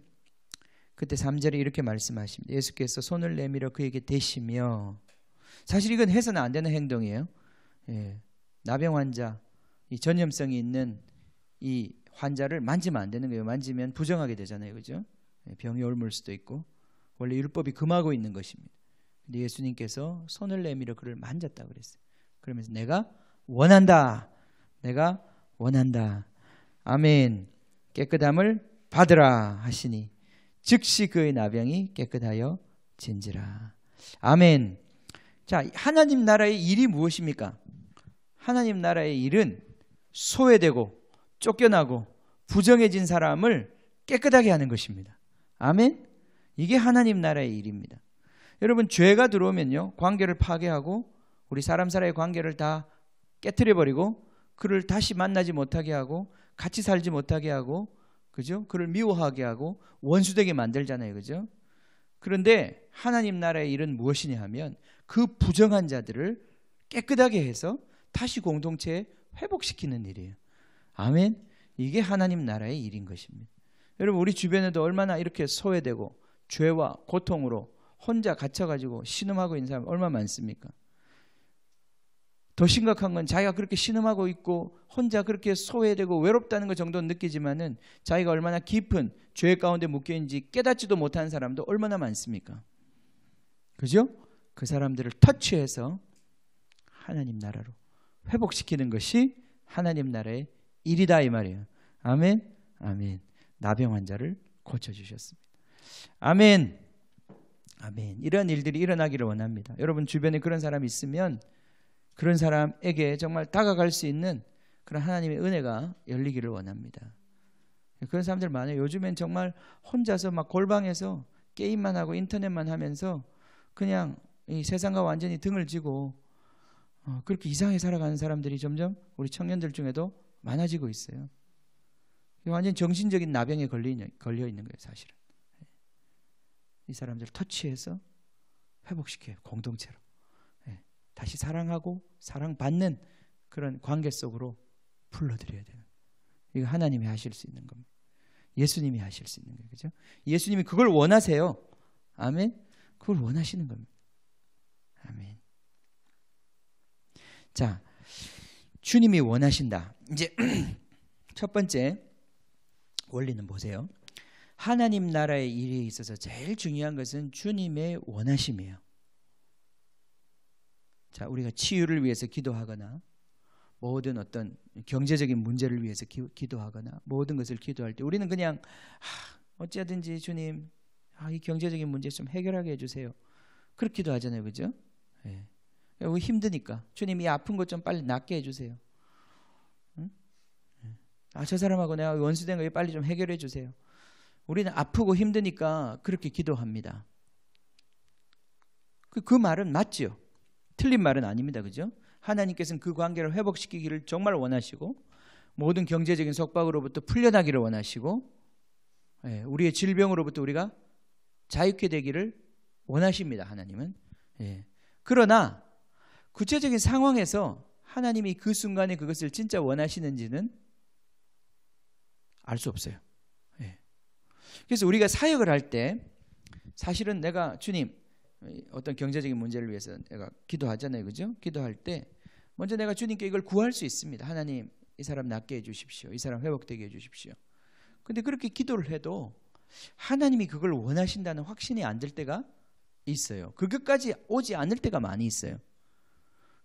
그때 3절에 이렇게 말씀하십니다. 예수께서 손을 내밀어 그에게 대시며, 사실 이건 해서는 안 되는 행동이에요. 나병 환자, 이 전염성이 있는 이 환자를 만지면 안 되는 거예요. 만지면 부정하게 되잖아요. 그죠? 병이 옮을 수도 있고 원래 율법이 금하고 있는 것입니다. 근데 예수님께서 손을 내밀어 그를 만졌다고 그랬어요. 그러면서 내가 원한다. 내가 원한다. 아멘. 깨끗함을 받으라 하시니 즉시 그의 나병이 깨끗하여 진지라. 아멘. 자, 하나님 나라의 일이 무엇입니까? 하나님 나라의 일은 소외되고 쫓겨나고 부정해진 사람을 깨끗하게 하는 것입니다. 아멘. 이게 하나님 나라의 일입니다. 여러분, 죄가 들어오면요 관계를 파괴하고 우리 사람 사이의 관계를 다 깨트려버리고 그를 다시 만나지 못하게 하고 같이 살지 못하게 하고, 그죠? 그를 미워하게 하고 원수되게 만들잖아요. 그죠? 그런데 하나님 나라의 일은 무엇이냐 하면 그 부정한 자들을 깨끗하게 해서 다시 공동체에 회복시키는 일이에요. 아멘. 이게 하나님 나라의 일인 것입니다. 여러분 우리 주변에도 얼마나 이렇게 소외되고 죄와 고통으로 혼자 갇혀가지고 신음하고 있는 사람 얼마나 많습니까? 더 심각한 건 자기가 그렇게 신음하고 있고 혼자 그렇게 소외되고 외롭다는 것 정도는 느끼지만은 자기가 얼마나 깊은 죄 가운데 묶여 있는지 깨닫지도 못하는 사람도 얼마나 많습니까? 그죠? 그 사람들을 터치해서 하나님 나라로 회복시키는 것이 하나님 나라의 일이다 이 말이에요. 아멘. 아멘. 나병 환자를 고쳐주셨습니다. 아멘. 아멘. 이런 일들이 일어나기를 원합니다. 여러분 주변에 그런 사람이 있으면 그런 사람에게 정말 다가갈 수 있는 그런 하나님의 은혜가 열리기를 원합니다. 그런 사람들 많아요. 요즘엔 정말 혼자서 막 골방에서 게임만 하고 인터넷만 하면서 그냥 이 세상과 완전히 등을 지고 그렇게 이상하게 살아가는 사람들이 점점 우리 청년들 중에도 많아지고 있어요. 완전 정신적인 나병에 걸려 있는 거예요, 사실은. 이 사람들을 터치해서 회복시켜요, 공동체로. 다시 사랑하고 사랑받는 그런 관계 속으로 불러들여야 되는. 이거 하나님이 하실 수 있는 겁니다. 예수님이 하실 수 있는 거예요, 그죠? 예수님이 그걸 원하세요. 아멘. 그걸 원하시는 겁니다. 아멘. 자, 주님이 원하신다. 이제 첫 번째 원리는 보세요. 하나님 나라의 일에 있어서 제일 중요한 것은 주님의 원하심이에요. 자, 우리가 치유를 위해서 기도하거나 모든 어떤 경제적인 문제를 위해서 기도하거나 모든 것을 기도할 때 우리는 그냥 어찌하든지 주님 이 경제적인 문제 좀 해결하게 해주세요. 그렇게 기도하잖아요, 그죠? 예. 우리 힘드니까 주님 이 아픈 것 좀 빨리 낫게 해주세요. 응? 저 사람하고 내가 원수된 거 빨리 좀 해결해 주세요. 우리는 아프고 힘드니까 그렇게 기도합니다. 그 말은 맞죠? 틀린 말은 아닙니다, 그죠? 하나님께서는 그 관계를 회복시키기를 정말 원하시고 모든 경제적인 속박으로부터 풀려나기를 원하시고 우리의 질병으로부터 우리가 자유케 되기를 원하십니다, 하나님은. 그러나 구체적인 상황에서 하나님이 그 순간에 그것을 진짜 원하시는지는 알 수 없어요. 그래서 우리가 사역을 할 때 사실은 내가 주님 어떤 경제적인 문제를 위해서 내가 기도하잖아요, 그죠? 기도할 때 먼저 내가 주님께 이걸 구할 수 있습니다. 하나님 이 사람 낫게 해주십시오. 이 사람 회복되게 해주십시오. 근데 그렇게 기도를 해도 하나님이 그걸 원하신다는 확신이 안 들 때가 있어요. 그것까지 오지 않을 때가 많이 있어요.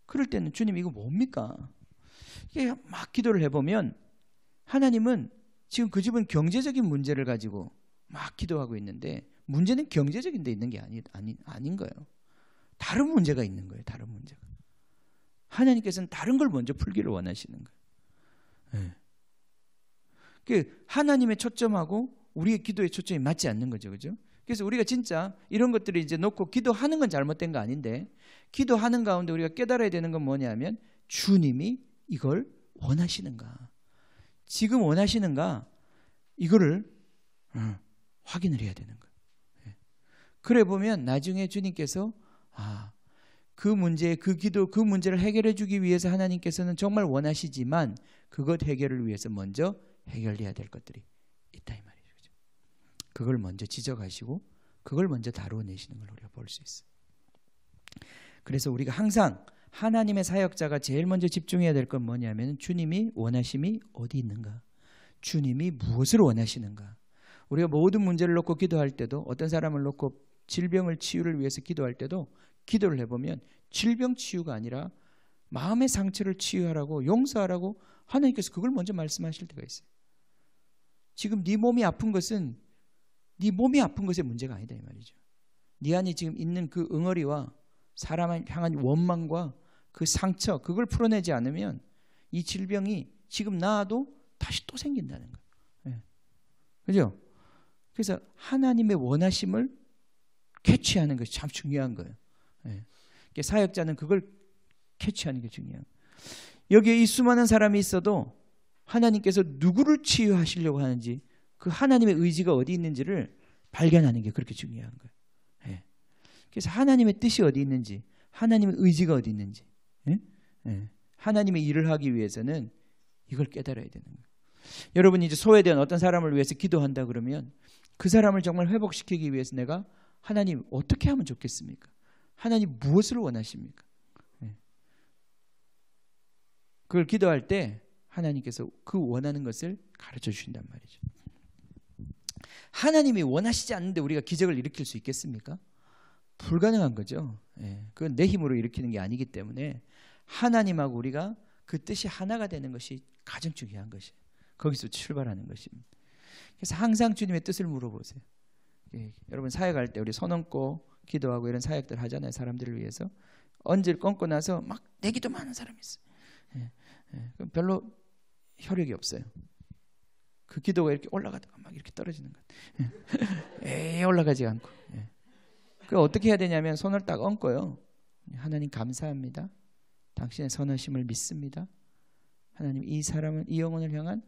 그럴 때는 주님 이거 뭡니까? 이게 막 기도를 해보면 하나님은 지금 그 집은 경제적인 문제를 가지고 막 기도하고 있는데 문제는 경제적인 데 있는 게 아닌 거예요. 다른 문제가 있는 거예요. 다른 문제가. 하나님께서는 다른 걸 먼저 풀기를 원하시는 거예요. 그 하나님의 초점하고 우리의 기도의 초점이 맞지 않는 거죠, 그죠? 그래서 우리가 진짜 이런 것들을 이제 놓고 기도하는 건 잘못된 거 아닌데 기도하는 가운데 우리가 깨달아야 되는 건 뭐냐면 주님이 이걸 원하시는가, 지금 원하시는가, 이거를 확인을 해야 되는 거예요. 그래 보면 나중에 주님께서 그 문제, 그 기도, 그 문제를 해결해 주기 위해서 하나님께서는 정말 원하시지만 그것 해결을 위해서 먼저 해결해야 될 것들이 있다 이 말이죠. 그걸 먼저 지적하시고 그걸 먼저 다루어내시는 걸 우리가 볼 수 있어요. 그래서 우리가 항상 하나님의 사역자가 제일 먼저 집중해야 될 건 뭐냐면 주님이 원하심이 어디 있는가, 주님이 무엇을 원하시는가. 우리가 모든 문제를 놓고 기도할 때도 어떤 사람을 놓고 질병을 치유를 위해서 기도할 때도 기도를 해보면 질병 치유가 아니라 마음의 상처를 치유하라고 용서하라고 하나님께서 그걸 먼저 말씀하실 때가 있어요. 지금 네 몸이 아픈 것은 네 몸이 아픈 것의 문제가 아니다 이 말이죠. 네 안에 지금 있는 그 응어리와 사람을 향한 원망과 그 상처, 그걸 풀어내지 않으면 이 질병이 지금 나아도 다시 또 생긴다는 거예요. 그죠? 그래서 하나님의 원하심을 캐치하는 것이 참 중요한 거예요. 사역자는 그걸 캐치하는 게 중요해요. 여기에 이 수많은 사람이 있어도 하나님께서 누구를 치유하시려고 하는지, 그 하나님의 의지가 어디 있는지를 발견하는 게 그렇게 중요한 거예요. 그래서 하나님의 뜻이 어디 있는지, 하나님의 의지가 어디 있는지, 하나님의 일을 하기 위해서는 이걸 깨달아야 되는 거예요. 여러분이 이제 소외된 어떤 사람을 위해서 기도한다 그러면 그 사람을 정말 회복시키기 위해서 내가 하나님 어떻게 하면 좋겠습니까? 하나님 무엇을 원하십니까? 그걸 기도할 때 하나님께서 그 원하는 것을 가르쳐 주신단 말이죠. 하나님이 원하시지 않는데 우리가 기적을 일으킬 수 있겠습니까? 불가능한 거죠. 그건 내 힘으로 일으키는 게 아니기 때문에 하나님하고 우리가 그 뜻이 하나가 되는 것이 가장 중요한 것이에요. 거기서 출발하는 것입니다. 그래서 항상 주님의 뜻을 물어보세요. 여러분 사역할 때 우리 손 얹고 기도하고 이런 사역들 하잖아요. 사람들을 위해서. 언질 얹고 나서 막 내기도 많은 사람이 있어요. 그럼 별로 혈육이 없어요. 그 기도가 이렇게 올라가다가 막 이렇게 떨어지는 거예요. 올라가지 않고. 그 어떻게 해야 되냐면 손을 딱 얹고요. 하나님 감사합니다. 당신의 선하심을 믿습니다. 하나님 이 사람은 이 영혼을 향한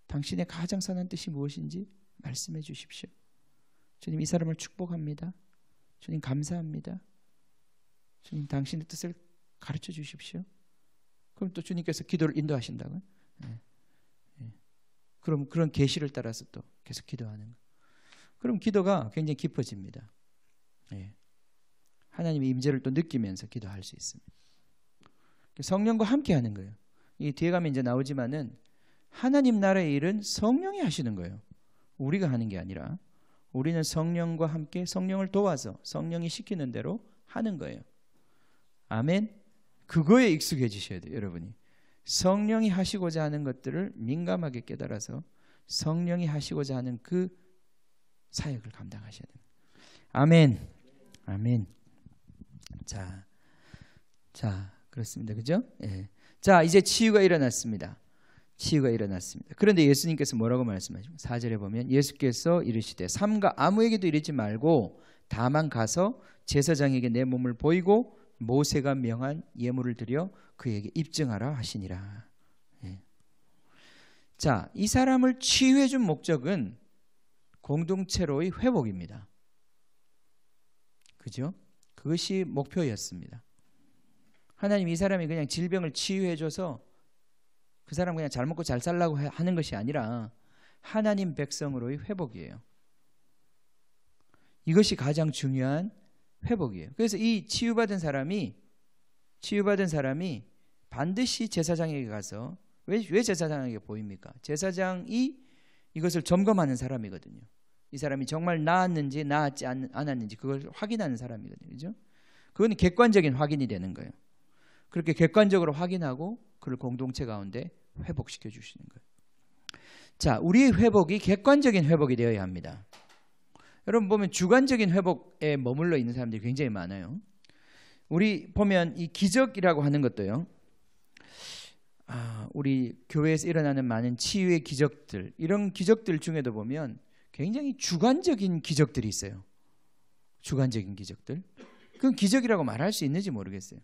당신의 가장 선한 뜻이 무엇인지 말씀해 주십시오. 주님 이 사람을 축복합니다. 주님 감사합니다. 주님 당신의 뜻을 가르쳐 주십시오. 그럼 또 주님께서 기도를 인도하신다고요. 그럼 그런 계시를 따라서 또 계속 기도하는 거예요. 그럼 기도가 굉장히 깊어집니다. 하나님의 임재를 또 느끼면서 기도할 수 있습니다. 성령과 함께 하는 거예요. 이 뒤에 가면 이제 나오지만은 하나님 나라의 일은 성령이 하시는 거예요. 우리가 하는 게 아니라 우리는 성령과 함께 성령을 도와서 성령이 시키는 대로 하는 거예요. 아멘. 그거에 익숙해지셔야 돼요, 여러분이. 성령이 하시고자 하는 것들을 민감하게 깨달아서 성령이 하시고자 하는 그 사역을 감당하셔야 됩니다. 아멘. 아멘. 자, 그렇습니다. 그죠? 예. 자, 이제 치유가 일어났습니다. 치유가 일어났습니다. 그런데 예수님께서 뭐라고 말씀하십니까? 4절에 보면 예수께서 이르시되 삼가 아무에게도 이르지 말고 다만 가서 제사장에게 내 몸을 보이고 모세가 명한 예물을 드려 그에게 입증하라 하시니라. 예. 자, 이 사람을 치유해 준 목적은 공동체로의 회복입니다. 그죠? 그것이 목표였습니다. 하나님 이 사람이 그냥 질병을 치유해 줘서 그 사람 그냥 잘 먹고 잘 살라고 하는 것이 아니라 하나님 백성으로의 회복이에요. 이것이 가장 중요한 회복이에요. 그래서 이 치유받은 사람이 반드시 제사장에게 가서 왜 제사장에게 보입니까? 제사장이 이것을 점검하는 사람이거든요. 이 사람이 정말 나았는지 나았지 않았는지 그걸 확인하는 사람이거든요. 그죠? 그건 객관적인 확인이 되는 거예요. 그렇게 객관적으로 확인하고 그를 공동체 가운데 회복시켜 주시는 거예요. 자, 우리의 회복이 객관적인 회복이 되어야 합니다. 여러분 보면 주관적인 회복에 머물러 있는 사람들이 굉장히 많아요. 우리 보면 이 기적이라고 하는 것도요. 우리 교회에서 일어나는 많은 치유의 기적들, 이런 기적들 중에도 보면 굉장히 주관적인 기적들이 있어요. 주관적인 기적들. 그건 기적이라고 말할 수 있는지 모르겠어요.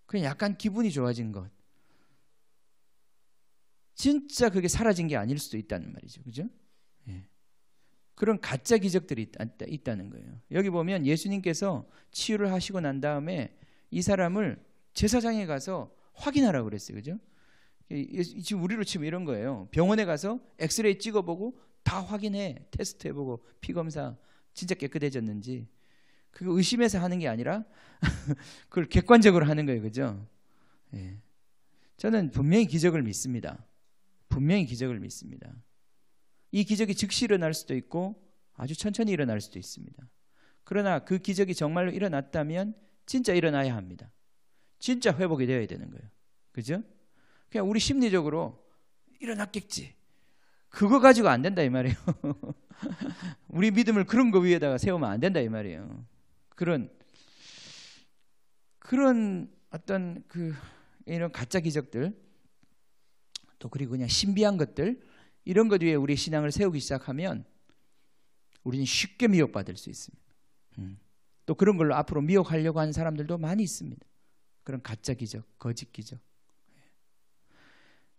그냥 약간 기분이 좋아진 것. 진짜 그게 사라진 게 아닐 수도 있다는 말이죠. 그죠? 예. 그런 가짜 기적들이 있다는 거예요. 여기 보면 예수님께서 치유를 하시고 난 다음에 이 사람을 제사장에 가서 확인하라고 그랬어요. 그죠? 지금 우리로 치면 이런 거예요. 병원에 가서 엑스레이 찍어보고 다 확인해. 테스트해보고 피검사 진짜 깨끗해졌는지. 그거 의심해서 하는 게 아니라 그걸 객관적으로 하는 거예요. 그죠? 예. 저는 분명히 기적을 믿습니다. 분명히 기적을 믿습니다. 이 기적이 즉시 일어날 수도 있고 아주 천천히 일어날 수도 있습니다. 그러나 그 기적이 정말로 일어났다면 진짜 일어나야 합니다. 진짜 회복이 되어야 되는 거예요. 그죠? 그냥 우리 심리적으로 일어났겠지. 그거 가지고 안 된다 이 말이에요. 우리 믿음을 그런 거 위에다가 세우면 안 된다 이 말이에요. 그런 어떤 이런 가짜 기적들 또 그리고 그냥 신비한 것들 이런 것 위에 우리 신앙을 세우기 시작하면 우리는 쉽게 미혹받을 수 있습니다. 또 그런 걸로 앞으로 미혹하려고 하는 사람들도 많이 있습니다. 그런 가짜 기적, 거짓 기적.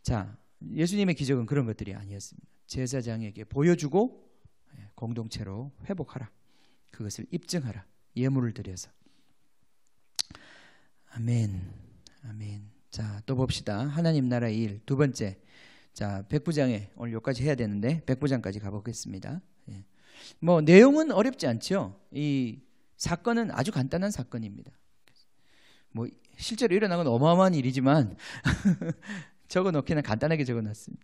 자, 예수님의 기적은 그런 것들이 아니었습니다. 제사장에게 보여주고 공동체로 회복하라. 그것을 입증하라. 예물을 드려서. 아멘. 아멘. 자, 또 봅시다. 하나님 나라의 일. 두 번째. 자, 백부장에 오늘 여기까지 해야 되는데 백부장까지 가보겠습니다. 예. 뭐 내용은 어렵지 않죠. 이 사건은 아주 간단한 사건입니다. 뭐 실제로 일어난 건 어마어마한 일이지만 적어놓기는 간단하게 적어놨습니다.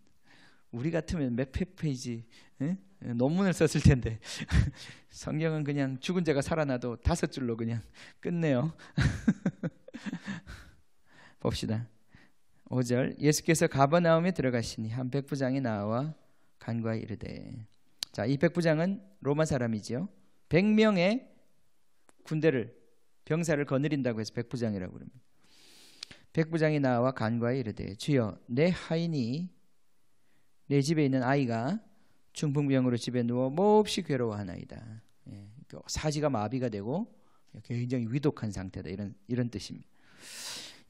우리 같으면 몇 페이지 논문을 썼을 텐데 성경은 그냥 죽은 자가 살아나도 5줄로 그냥 끝내요. 봅시다. 5절 예수께서 가버나움에 들어가시니 한 백부장이 나와 간과에 이르되. 자, 이 백부장은 로마 사람이죠. 100명의 군대를 병사를 거느린다고 해서 백부장이라고 그럽니다. 백부장이 나와 간과에 이르되 주여 내 하인이 내 집에 있는 아이가 중풍병으로 집에 누워 몹시 괴로워하나이다. 예, 사지가 마비가 되고 굉장히 위독한 상태다. 이런 뜻입니다.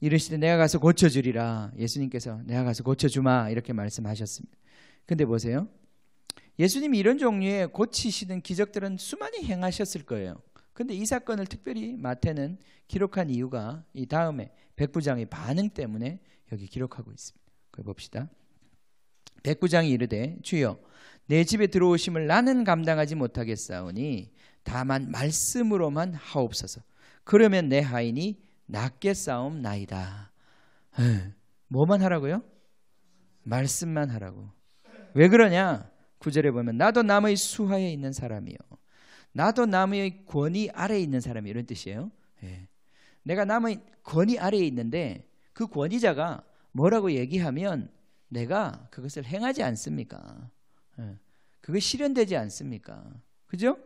이르시되 내가 가서 고쳐주리라. 예수님께서 내가 가서 고쳐주마 이렇게 말씀하셨습니다. 근데 보세요. 예수님이 이런 종류의 고치시는 기적들은 수많이 행하셨을 거예요. 근데 이 사건을 특별히 마태는 기록한 이유가 이 다음에 백부장의 반응 때문에 여기 기록하고 있습니다. 그걸 봅시다. 백부장이 이르되 주여 내 집에 들어오심을 나는 감당하지 못하겠사오니 다만 말씀으로만 하옵소서. 그러면 내 하인이 낫게 싸움나이다. 뭐만 하라고요? 말씀만 하라고. 왜 그러냐? 9절에 보면 나도 남의 수하에 있는 사람이요 나도 남의 권위 아래에 있는 사람이 이런 뜻이에요. 내가 남의 권위 아래에 있는데 그 권위자가 뭐라고 얘기하면 내가 그것을 행하지 않습니까? 그게 실현되지 않습니까? 그죠?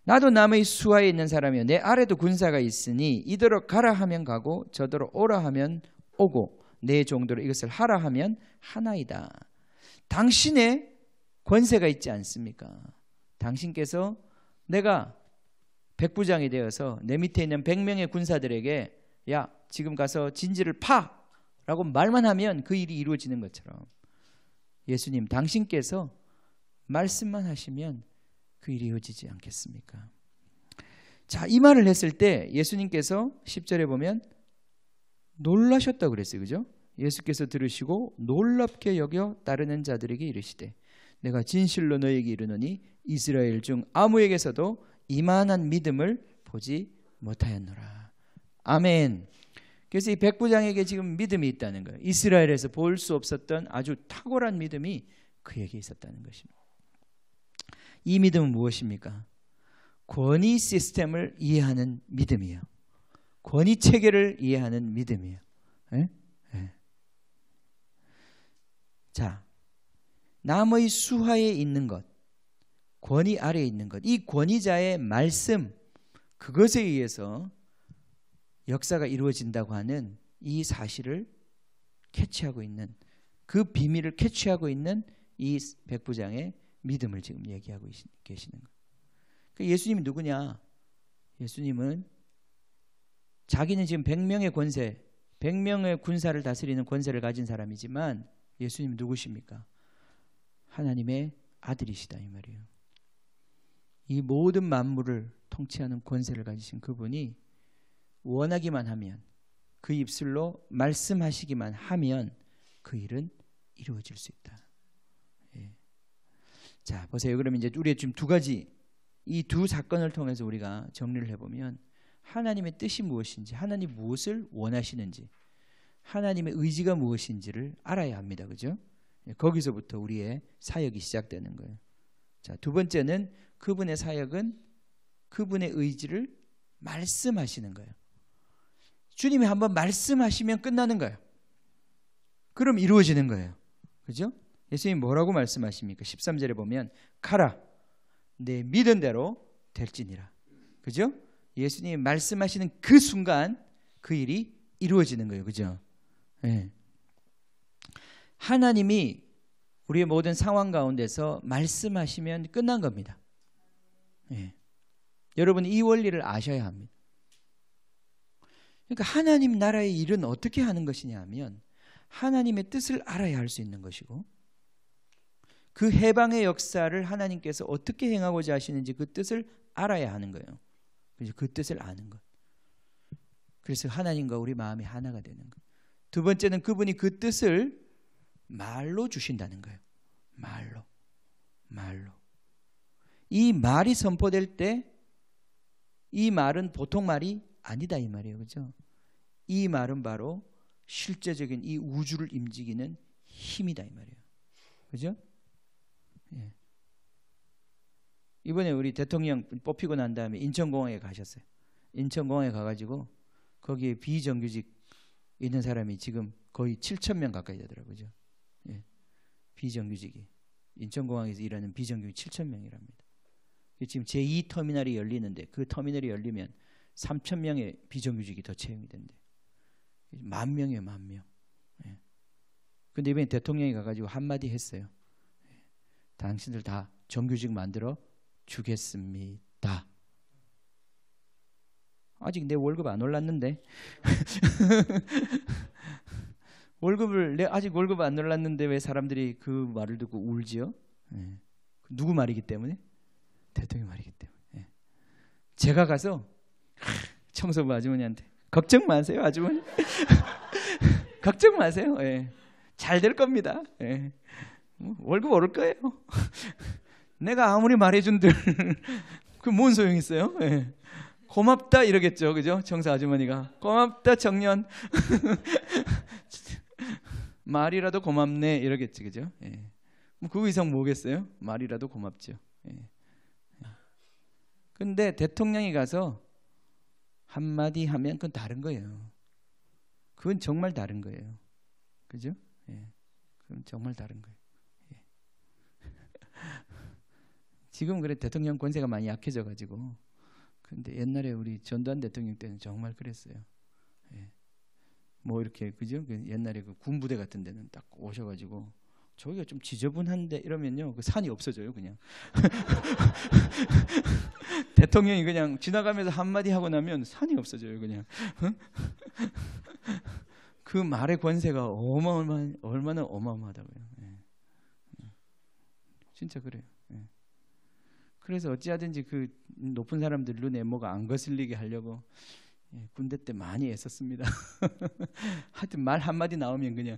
나도 남의 수하에 있는 사람이요 내 아래도 군사가 있으니 이더러 가라 하면 가고 저더러 오라 하면 오고 내 종도로 이것을 하라 하면 하나이다. 당신의 권세가 있지 않습니까? 당신께서 내가 백부장이 되어서 내 밑에 있는 100명의 군사들에게 야 지금 가서 진지를 파! 라고 말만 하면 그 일이 이루어지는 것처럼 예수님 당신께서 말씀만 하시면 그 일이 이루어지지 않겠습니까? 자, 이 말을 했을 때 예수님께서 10절에 보면 놀라셨다고 그랬어요. 그죠? 예수께서 들으시고 놀랍게 여겨 따르는 자들에게 이르시되 내가 진실로 너에게 이르노니 이스라엘 중 아무에게서도 이만한 믿음을 보지 못하였노라. 아멘. 그래서 이 백부장에게 지금 믿음이 있다는 거예요. 이스라엘에서 볼 수 없었던 아주 탁월한 믿음이 그에게 있었다는 것입니다. 이 믿음은 무엇입니까? 권위 시스템을 이해하는 믿음이에요. 권위 체계를 이해하는 믿음이에요. 네? 네. 자, 남의 수하에 있는 것, 권위 아래에 있는 것, 이 권위자의 말씀, 그것에 의해서 역사가 이루어진다고 하는 이 사실을 캐치하고 있는, 그 비밀을 캐치하고 있는 이 백부장의 믿음을 지금 얘기하고 계시는 거예요. 그러니까 예수님이 누구냐? 예수님은 자기는 지금 100명의 권세, 100명의 군사를 다스리는 권세를 가진 사람이지만 예수님은 누구십니까? 하나님의 아들이시다 이 말이에요. 이 모든 만물을 통치하는 권세를 가지신 그분이 원하기만 하면, 그 입술로 말씀하시기만 하면 그 일은 이루어질 수 있다. 예. 자, 보세요. 그러면 이제 우리의 지금 두 가지, 이 두 사건을 통해서 우리가 정리를 해보면 하나님의 뜻이 무엇인지, 하나님 무엇을 원하시는지, 하나님의 의지가 무엇인지를 알아야 합니다. 그죠? 거기서부터 우리의 사역이 시작되는 거예요. 자, 두 번째는 그분의 사역은 그분의 의지를 말씀하시는 거예요. 주님이 한번 말씀하시면 끝나는 거예요. 그럼 이루어지는 거예요. 그죠? 예수님이 뭐라고 말씀하십니까? 13절에 보면 가라 내 믿은 대로 될지니라. 그죠? 예수님이 말씀하시는 그 순간 그 일이 이루어지는 거예요. 그죠? 네. 하나님이 우리의 모든 상황 가운데서 말씀하시면 끝난 겁니다. 네. 여러분 이 원리를 아셔야 합니다. 그러니까 하나님 나라의 일은 어떻게 하는 것이냐 하면 하나님의 뜻을 알아야 할 수 있는 것이고, 그 해방의 역사를 하나님께서 어떻게 행하고자 하시는지 그 뜻을 알아야 하는 거예요. 그래서 그 뜻을 아는 것. 그래서 하나님과 우리 마음이 하나가 되는 것. 두 번째는 그분이 그 뜻을 말로 주신다는 거예요. 말로. 이 말이 선포될 때 이 말은 보통 말이 아니다 이 말이에요. 그렇죠? 이 말은 바로 실제적인 이 우주를 움직이는 힘이다 이 말이에요. 그죠? 예. 이번에 우리 대통령 뽑히고 난 다음에 인천공항에 가셨어요. 인천공항에 가가지고 거기에 비정규직 있는 사람이 지금 거의 7,000명 가까이 되더라고요. 그죠? 예. 비정규직이 인천공항에서 일하는 비정규직 7,000명이랍니다. 지금 제2터미널이 열리는데 그 터미널이 열리면 3,000명의 비정규직이 더 채용이 된대. 10,000명이에요, 10,000명. 예. 근데 이번에 대통령이 가가지고 한마디 했어요. 예. 당신들 다 정규직 만들어 주겠습니다. 아직 내 월급 안 올랐는데 아직 월급 안 올랐는데 왜 사람들이 그 말을 듣고 울지요? 예. 누구 말이기 때문에? 대통령 말이기 때문에. 예. 제가 가서 청소부 아주머니한테 걱정 마세요 아주머니. 걱정 마세요. 예. 잘 될 겁니다. 예. 월급 오를 거예요. 내가 아무리 말해준들 그 뭔 소용 있어요? 예. 고맙다 이러겠죠. 그죠? 청소 아주머니가 고맙다 청년. 말이라도 고맙네 이러겠지. 그죠? 예. 그 이상 뭐겠어요? 말이라도 고맙죠. 예. 근데 대통령이 가서 한마디 하면 그건 다른 거예요. 그건 정말 다른 거예요. 그죠? 예. 그건 정말 다른 거예요. 예. 지금 그래 대통령 권세가 많이 약해져 가지고. 근데 옛날에 우리 전두환 대통령 때는 정말 그랬어요. 예. 뭐 이렇게 그죠? 옛날에 그 군부대 같은 데는 딱 오셔가지고 저기가 좀 지저분한데 이러면요 그 산이 없어져요 그냥. 대통령이 그냥 지나가면서 한마디 하고 나면 산이 없어져요 그냥. 그 말의 권세가 얼마나 어마어마하다고요. 예. 진짜 그래요. 예. 그래서 어찌하든지 그 높은 사람들 눈에 뭐가 안 거슬리게 하려고 군대 때 많이 애썼습니다. 하여튼 말 한마디 나오면 그냥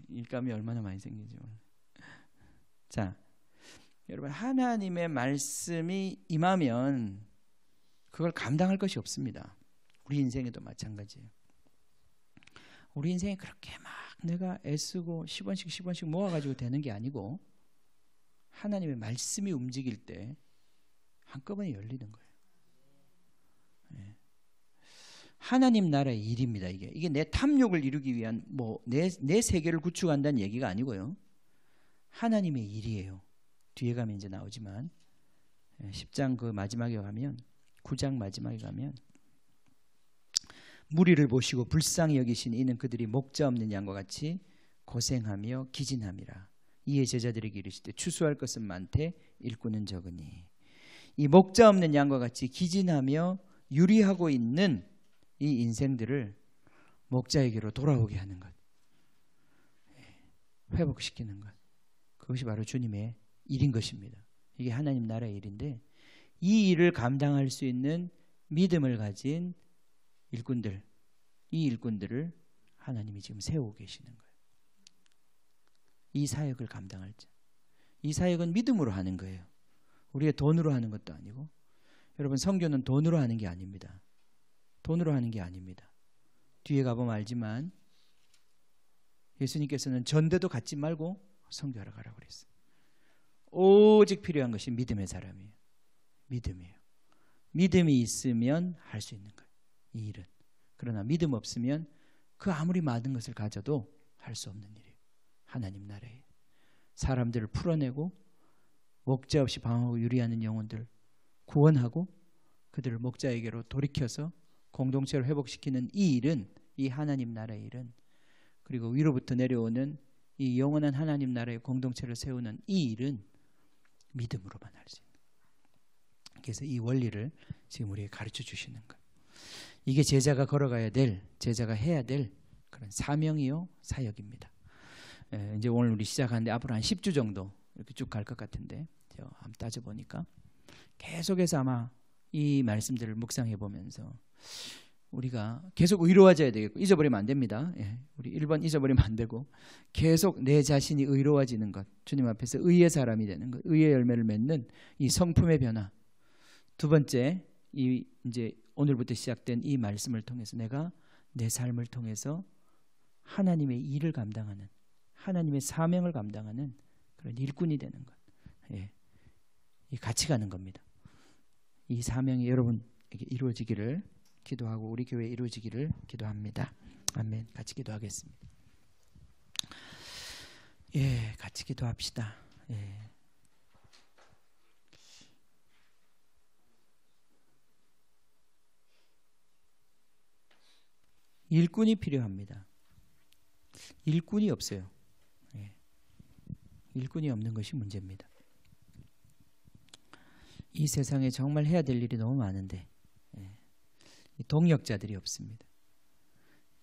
일감이 얼마나 많이 생기죠. 자, 여러분 하나님의 말씀이 임하면 그걸 감당할 것이 없습니다. 우리 인생에도 마찬가지예요. 우리 인생이 그렇게 막 내가 애쓰고 10원씩 모아가지고 되는 게 아니고 하나님의 말씀이 움직일 때 한꺼번에 열리는 거예요. 네. 하나님 나라의 일입니다. 이게 내 탐욕을 이루기 위한 내 세계를 구축한다는 얘기가 아니고요. 하나님의 일이에요. 뒤에 가면 이제 나오지만 10장 그 마지막에 가면 9장 마지막에 가면 무리를 보시고 불쌍히 여기신 이는 그들이 목자 없는 양과 같이 고생하며 기진함이라. 이에 제자들에게 이르시되 추수할 것은 많되 일꾼은 적으니. 이 목자 없는 양과 같이 기진하며 유리하고 있는 이 인생들을 목자에게로 돌아오게 하는 것, 회복시키는 것, 그것이 바로 주님의 일인 것입니다. 이게 하나님 나라의 일인데 이 일을 감당할 수 있는 믿음을 가진 일꾼들, 이 일꾼들을 하나님이 지금 세우고 계시는 거예요. 이 사역을 감당할 자. 이 사역은 믿음으로 하는 거예요. 우리의 돈으로 하는 것도 아니고. 여러분 선교는 돈으로 하는 게 아닙니다. 돈으로 하는 게 아닙니다. 뒤에 가보면 알지만 예수님께서는 전대도 갖지 말고 선교하러 가라고 그랬어요. 오직 필요한 것이 믿음의 사람이에요. 믿음이에요. 믿음이 있으면 할 수 있는 거예요. 이 일은. 그러나 믿음 없으면 그 아무리 많은 것을 가져도 할 수 없는 일이에요. 하나님 나라에 사람들을 풀어내고 목자 없이 방황하고 유리하는 영혼들 구원하고 그들을 목자에게로 돌이켜서 공동체를 회복시키는 이 일은, 이 하나님 나라의 일은, 그리고 위로부터 내려오는 이 영원한 하나님 나라의 공동체를 세우는 이 일은 믿음으로만 할 수 있는 거예요. 그래서 이 원리를 지금 우리에게 가르쳐 주시는 거예요. 이게 제자가 걸어가야 될, 제자가 해야 될 그런 사명이요 사역입니다. 이제 오늘 우리 시작하는데 앞으로 한 10주 정도 이렇게 쭉 갈 것 같은데 제가 한번 따져보니까 계속해서 아마 이 말씀들을 묵상해 보면서 우리가 계속 의로워져야 되겠고 잊어버리면 안 됩니다. 예, 우리 1번 잊어버리면 안 되고 계속 내 자신이 의로워지는 것, 주님 앞에서 의의 사람이 되는 것, 의의 열매를 맺는 이 성품의 변화. 두 번째, 이 이제 오늘부터 시작된 이 말씀을 통해서 내가 내 삶을 통해서 하나님의 일을 감당하는, 하나님의 사명을 감당하는 그런 일꾼이 되는 것. 예, 이 같이 가는 겁니다. 이 사명이 여러분에게 이루어지기를 기도하고 우리 교회에 이루어지기를 기도합니다. 아멘. 같이 기도하겠습니다. 예, 같이 기도합시다. 예. 일꾼이 필요합니다. 일꾼이 없어요. 예. 일꾼이 없는 것이 문제입니다. 이 세상에 정말 해야 될 일이 너무 많은데 동역자들이 없습니다.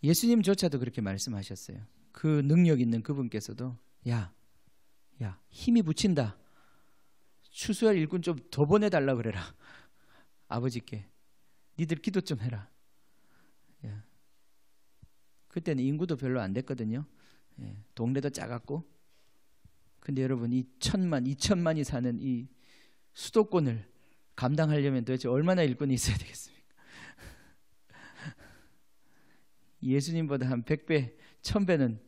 예수님조차도 그렇게 말씀하셨어요. 그 능력 있는 그분께서도 야 힘이 붙인다. 추수할 일꾼 좀 더 보내달라 그래라. 아버지께 니들 기도 좀 해라. 그때는 인구도 별로 안 됐거든요. 동네도 작았고. 근데 여러분 이 1,000만, 2,000만이 사는 이 수도권을 감당하려면 도대체 얼마나 일꾼이 있어야 되겠습니까? 예수님보다 한 100배, 1000배는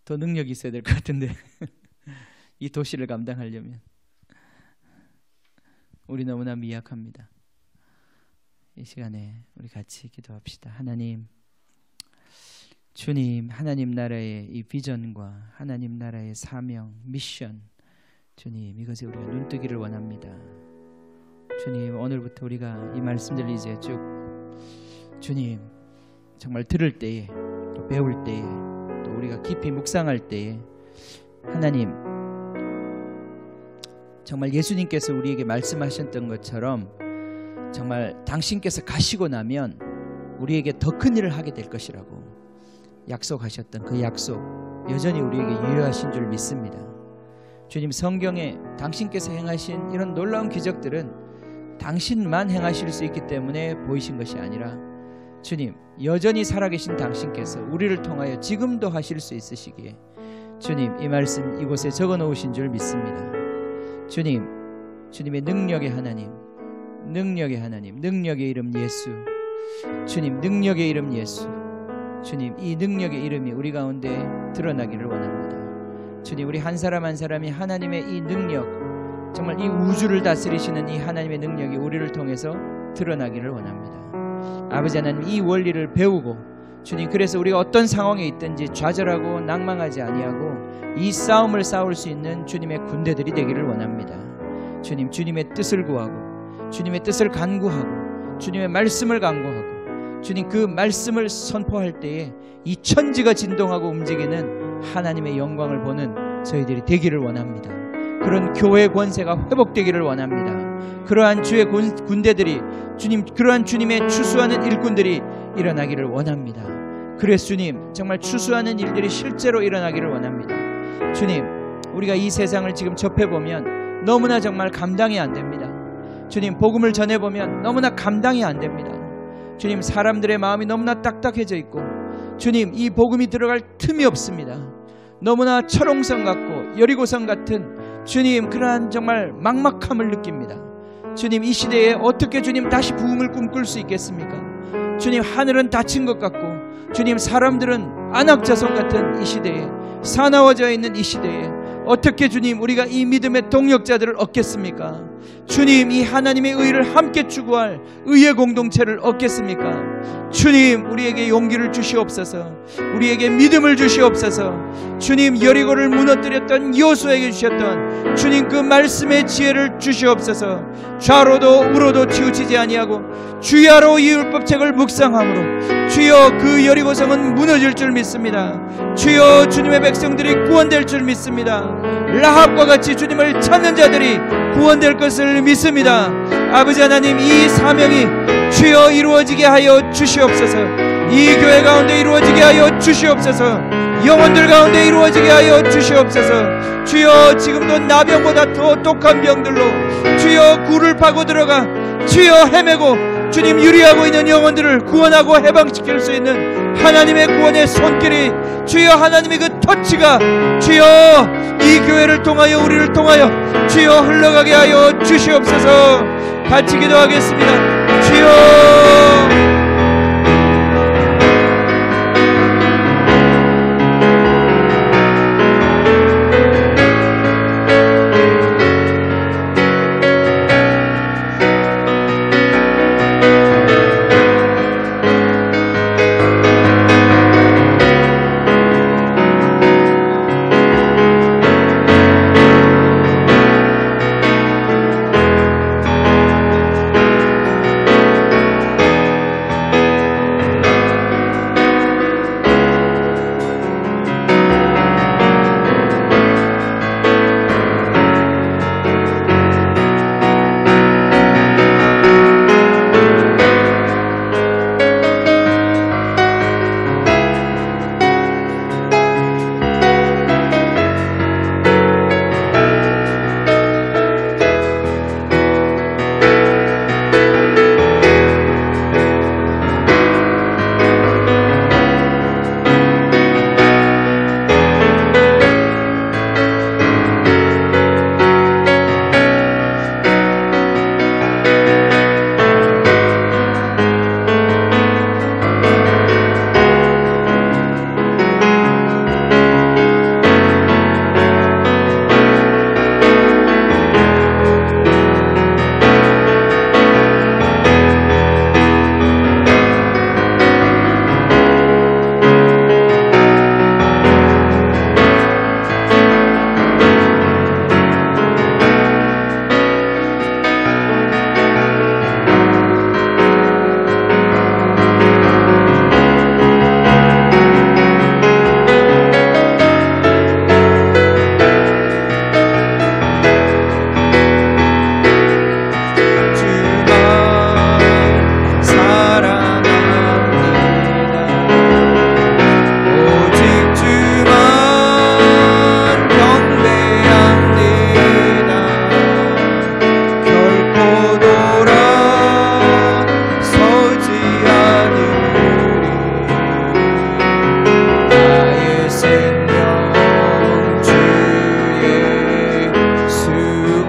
더 능력이 있어야 될 것 같은데 이 도시를 감당하려면 우리 너무나 미약합니다. 이 시간에 우리 같이 기도합시다. 하나님, 주님, 하나님 나라의 이 비전과 하나님 나라의 사명, 미션, 주님, 이것에 우리가 눈뜨기를 원합니다. 주님, 오늘부터 우리가 이 말씀들을 이제 쭉 주님 정말 들을 때에, 또 배울 때에, 또 우리가 깊이 묵상할 때에 하나님 정말 예수님께서 우리에게 말씀하셨던 것처럼 정말 당신께서 가시고 나면 우리에게 더 큰 일을 하게 될 것이라고 약속하셨던 그 약속 여전히 우리에게 유효하신 줄 믿습니다. 주님, 성경에 당신께서 행하신 이런 놀라운 기적들은 당신만 행하실 수 있기 때문에 보이신 것이 아니라 주님, 여전히 살아계신 당신께서 우리를 통하여 지금도 하실 수 있으시기에 주님, 이 말씀 이곳에 적어 놓으신 줄 믿습니다. 주님, 주님의 능력의 하나님, 능력의 하나님, 능력의 이름 예수, 주님, 능력의 이름 예수, 주님, 이 능력의 이름이 우리 가운데 드러나기를 원합니다. 주님, 우리 한 사람 한 사람이 하나님의 이 능력, 정말 이 우주를 다스리시는 이 하나님의 능력이 우리를 통해서 드러나기를 원합니다. 아버지 하나님, 이 원리를 배우고 주님, 그래서 우리가 어떤 상황에 있든지 좌절하고 낭망하지 아니하고 이 싸움을 싸울 수 있는 주님의 군대들이 되기를 원합니다. 주님, 주님의 뜻을 구하고 주님의 뜻을 간구하고 주님의 말씀을 간구하고 주님, 그 말씀을 선포할 때에 이 천지가 진동하고 움직이는 하나님의 영광을 보는 저희들이 되기를 원합니다. 그런 교회 권세가 회복되기를 원합니다. 그러한 주의 군대들이 주님, 그러한 주님의 추수하는 일꾼들이 일어나기를 원합니다. 그래서 주님, 정말 추수하는 일들이 실제로 일어나기를 원합니다. 주님, 우리가 이 세상을 지금 접해보면 너무나 정말 감당이 안 됩니다. 주님, 복음을 전해보면 너무나 감당이 안 됩니다. 주님, 사람들의 마음이 너무나 딱딱해져 있고 주님, 이 복음이 들어갈 틈이 없습니다. 너무나 철옹성 같고 여리고성 같은 주님, 그러한 정말 막막함을 느낍니다. 주님, 이 시대에 어떻게 주님 다시 부흥을 꿈꿀 수 있겠습니까? 주님, 하늘은 닫힌 것 같고 주님, 사람들은 안악자손 같은 이 시대에, 사나워져 있는 이 시대에 어떻게 주님 우리가 이 믿음의 동역자들을 얻겠습니까? 주님, 이 하나님의 의를 함께 추구할 의의 공동체를 얻겠습니까? 주님, 우리에게 용기를 주시옵소서. 우리에게 믿음을 주시옵소서. 주님, 여리고를 무너뜨렸던 여호수아에게 주셨던 주님 그 말씀의 지혜를 주시옵소서. 좌로도 우로도 치우치지 아니하고 주야로 이 율법책을 묵상함으로 주여 그 여리고성은 무너질 줄 믿습니다. 주여, 주님의 백성들이 구원될 줄 믿습니다. 라합과 같이 주님을 찾는 자들이 구원될 것을 믿습니다. 아버지 하나님, 이 사명이 주여 이루어지게 하여 주시옵소서. 이 교회 가운데 이루어지게 하여 주시옵소서. 영혼들 가운데 이루어지게 하여 주시옵소서. 주여, 지금도 나병보다 더 독한 병들로 주여 굴을 파고 들어가 주여 헤매고 주님 유리하고 있는 영혼들을 구원하고 해방시킬 수 있는 하나님의 구원의 손길이, 주여 하나님의 그 터치가 주여 이 교회를 통하여 우리를 통하여 주여 흘러가게 하여 주시옵소서. 같이 기도하겠습니다. 주여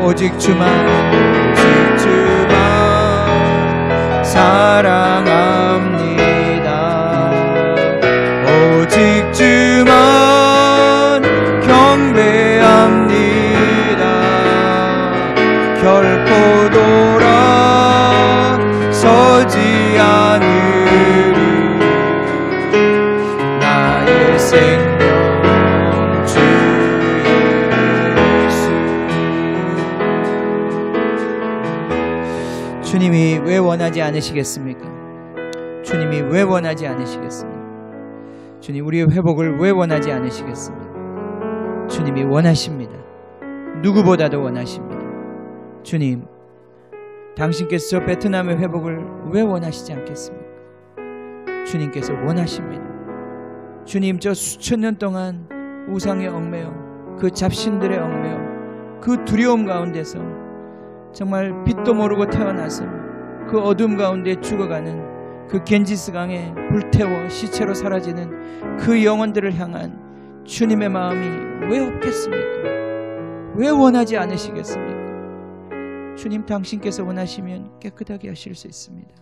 오직 주만 사랑합니다. 오직 주만 경배합니다. 결코 돌아서지 않으리. 나의 생명 주 예수. 주님이 왜 원하지 않으시겠습니까? 주님이 왜 원하지 않으시겠습니까? 주님, 우리의 회복을 왜 원하지 않으시겠습니까? 주님이 원하십니다. 누구보다도 원하십니다. 주님, 당신께서 저 베트남의 회복을 왜 원하시지 않겠습니까? 주님께서 원하십니다. 주님, 저 수천 년 동안 우상에 얽매여, 그 잡신들에 얽매여, 그 두려움 가운데서 정말 빛도 모르고 태어나서 그 어둠 가운데 죽어가는 그 겐지스강에 불태워 시체로 사라지는 그 영혼들을 향한 주님의 마음이 왜 없겠습니까? 왜 원하지 않으시겠습니까? 주님, 당신께서 원하시면 깨끗하게 하실 수 있습니다.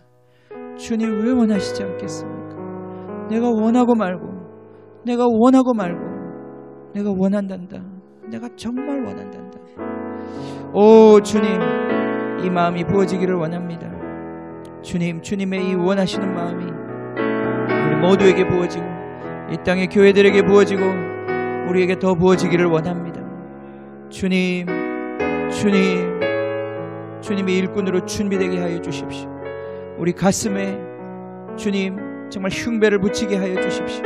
주님, 왜 원하시지 않겠습니까? 내가 원하고 말고, 내가 원하고 말고, 내가 원한단다. 내가 정말 원한단다. 오 주님, 이 마음이 부어지기를 원합니다. 주님, 주님의 이 원하시는 마음이 우리 모두에게 부어지고 이 땅의 교회들에게 부어지고 우리에게 더 부어지기를 원합니다. 주님, 주님, 주님의 일꾼으로 준비되게 하여 주십시오. 우리 가슴에 주님 정말 흉배를 붙이게 하여 주십시오.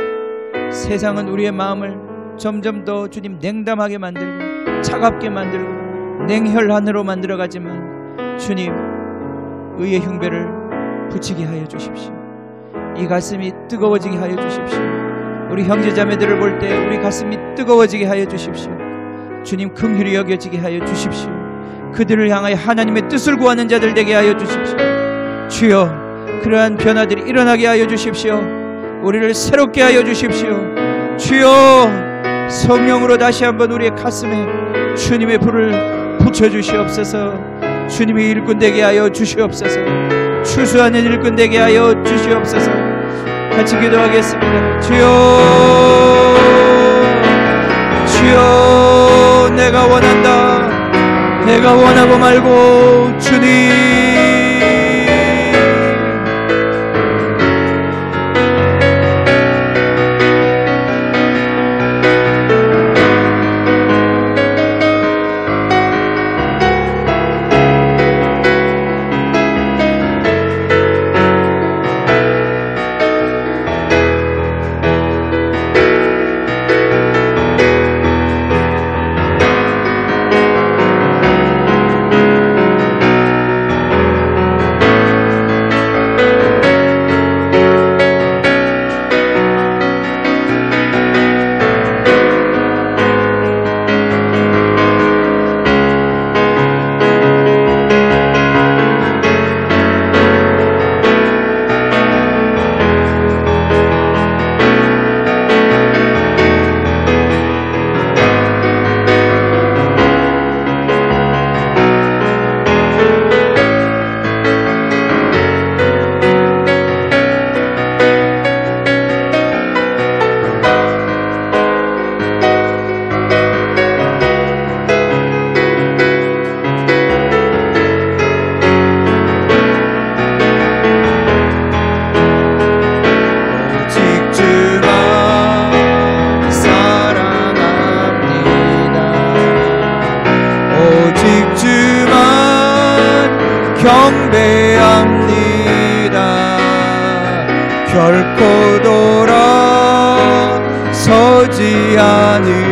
세상은 우리의 마음을 점점 더 주님 냉담하게 만들고 차갑게 만들고 냉혈한으로 만들어가지만 주님, 의의 흉배를 붙이게 하여 주십시오. 이 가슴이 뜨거워지게 하여 주십시오. 우리 형제자매들을 볼 때 우리 가슴이 뜨거워지게 하여 주십시오. 주님, 긍휼히 여겨지게 하여 주십시오. 그들을 향하여 하나님의 뜻을 구하는 자들 되게 하여 주십시오. 주여, 그러한 변화들이 일어나게 하여 주십시오. 우리를 새롭게 하여 주십시오. 주여, 성령으로 다시 한번 우리의 가슴에 주님의 불을 붙여주시옵소서. 주님의 일꾼 되게 하여 주시옵소서. 추수하는 일꾼 되게 하여 주시옵소서. 같이 기도하겠습니다. 주여, 주여, 내가 원한다. 내가 원하고 말고 주님. 결코 돌아서지 않으리.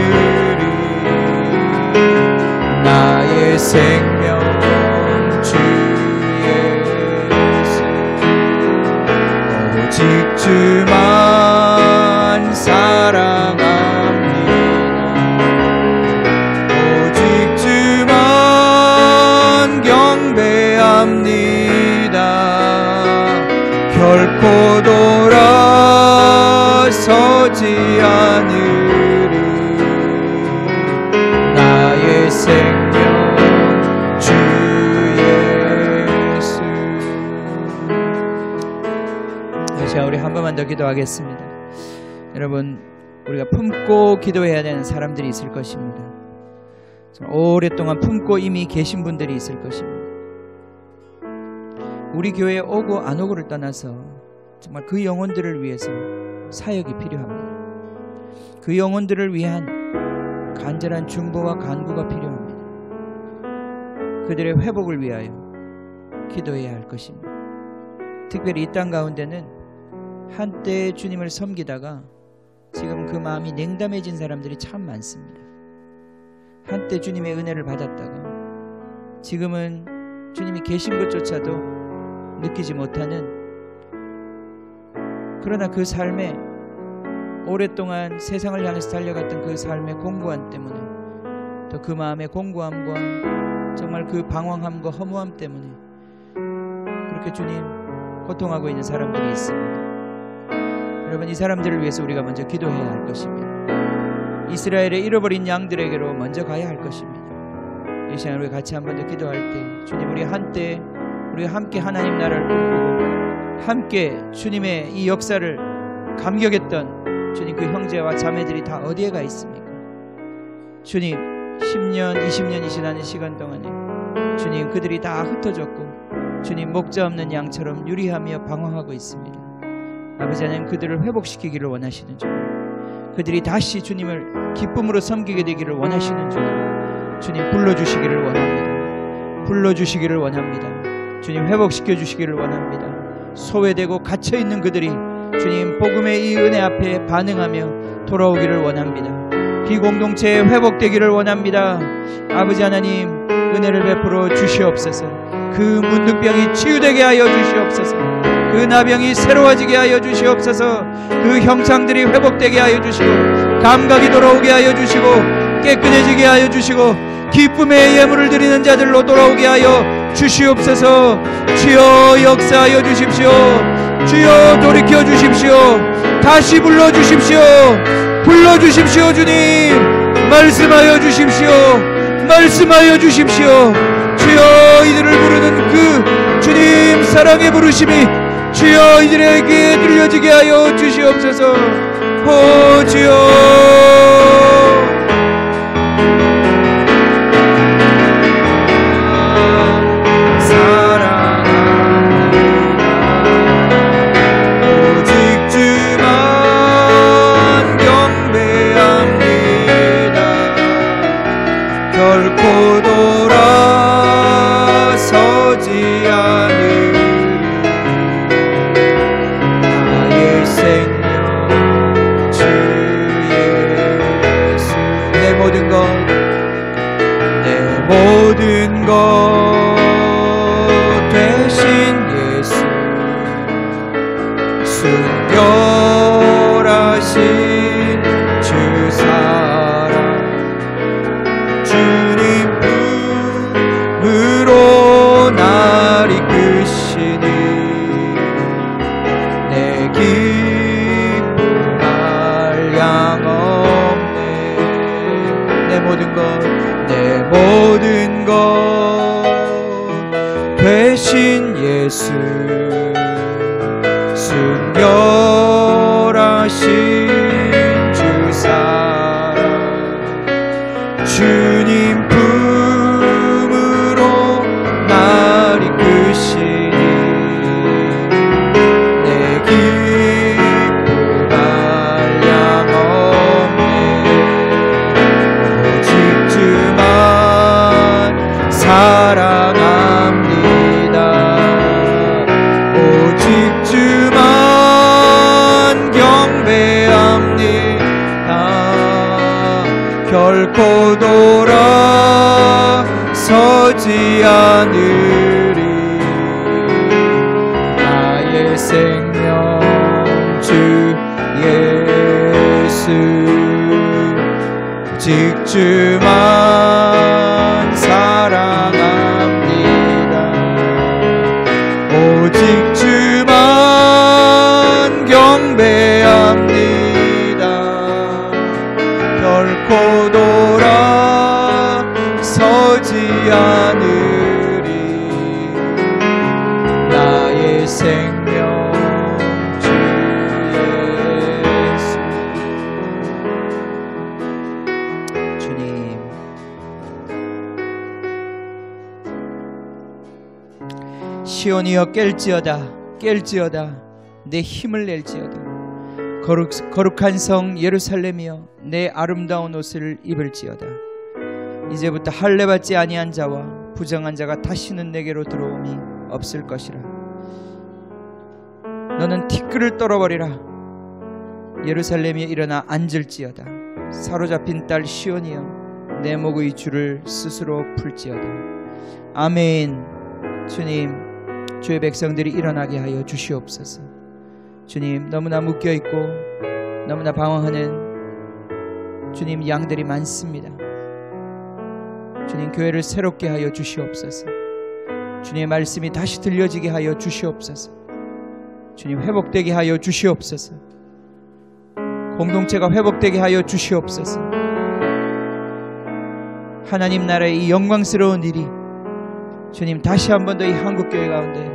나의 생명 주 예수, 오직 주만 사랑합니다. 오직 주만 경배합니다. 결코 돌아서지 않으리. 나의 생명 주 예수. 자, 우리 한 번만 더 기도하겠습니다. 여러분, 우리가 품고 기도해야 되는 사람들이 있을 것입니다. 오랫동안 품고 이미 계신 분들이 있을 것입니다. 우리 교회에 오고 안 오고를 떠나서 정말 그 영혼들을 위해서 사역이 필요합니다. 그 영혼들을 위한 간절한 중보와 간구가 필요합니다. 그들의 회복을 위하여 기도해야 할 것입니다. 특별히 이 땅 가운데는 한때 주님을 섬기다가 지금 그 마음이 냉담해진 사람들이 참 많습니다. 한때 주님의 은혜를 받았다가 지금은 주님이 계신 것조차도 느끼지 못하는, 그러나 그 삶에 오랫동안 세상을 향해서 달려갔던 그 삶의 공고함 때문에, 또 그 마음의 공고함과 정말 그 방황함과 허무함 때문에 그렇게 주님 고통하고 있는 사람들이 있습니다. 여러분, 이 사람들을 위해서 우리가 먼저 기도해야 할 것입니다. 이스라엘의 잃어버린 양들에게로 먼저 가야 할 것입니다. 이 시간 우리 같이 한 번 더 기도할 때, 주님, 우리 한때 우리가 함께 하나님 나라를 꿈꾸고 함께 주님의 이 역사를 감격했던 주님 그 형제와 자매들이 다 어디에 가 있습니까? 주님, 10년 20년이 지나는 시간 동안에 주님 그들이 다 흩어졌고 주님 목자 없는 양처럼 유리하며 방황하고 있습니다. 아버지 하나님, 그들을 회복시키기를 원하시는 주님, 그들이 다시 주님을 기쁨으로 섬기게 되기를 원하시는 주님 불러주시기를 원합니다. 불러주시기를 원합니다. 주님 회복시켜 주시기를 원합니다. 소외되고 갇혀있는 그들이 주님 복음의 이 은혜 앞에 반응하며 돌아오기를 원합니다. 비공동체에 회복되기를 원합니다. 아버지 하나님, 은혜를 베풀어 주시옵소서. 그 문득병이 치유되게 하여 주시옵소서. 그 나병이 새로워지게 하여 주시옵소서. 그 형상들이 회복되게 하여 주시고 감각이 돌아오게 하여 주시고 깨끗해지게 하여 주시고 기쁨의 예물을 드리는 자들로 돌아오게 하여 주시옵소서. 주여 역사하여 주십시오. 주여 돌이켜 주십시오. 다시 불러주십시오. 불러주십시오. 주님 말씀하여 주십시오. 말씀하여 주십시오. 주여 이들을 부르는 그 주님 사랑의 부르심이 주여 이들에게 들려지게 하여 주시옵소서. 오 주여 모든 것 되신 예수 순결하신 주 사랑 주님 품으로 날 이끄시니 내 기쁨 한량없네. 내 모든 것 모든 것 되신 예수 순결하신 주 사랑 주님 품으로 날 이끄시니 내 기쁨 한량없네. 오직 주만 사랑합니다. 오직 주만 경배합니다. 결코 돌아서지 않으리. 나의 생명 주 예수 오직 주만 사랑합니다. 오직 주만 경배합니다. 결코 돌아서지 않으리. 나의 생명 주 예수. 주님 시온이여 깰지어다 내 힘을 낼지어다. 거룩한 성 예루살렘이여 내 아름다운 옷을 입을지어다. 이제부터 할례받지 아니한 자와 부정한 자가 다시는 내게로 들어옴이 없을 것이라. 너는 티끌을 떨어버리라. 예루살렘이 일어나 앉을지어다. 사로잡힌 딸 시온이여 내 목의 줄을 스스로 풀지어다. 아멘. 주님 주의 백성들이 일어나게 하여 주시옵소서. 주님 너무나 묶여있고 너무나 방황하는 주님 양들이 많습니다. 주님 교회를 새롭게 하여 주시옵소서. 주님의 말씀이 다시 들려지게 하여 주시옵소서. 주님 회복되게 하여 주시옵소서. 공동체가 회복되게 하여 주시옵소서. 하나님 나라의 이 영광스러운 일이 주님 다시 한 번 더 이 한국교회 가운데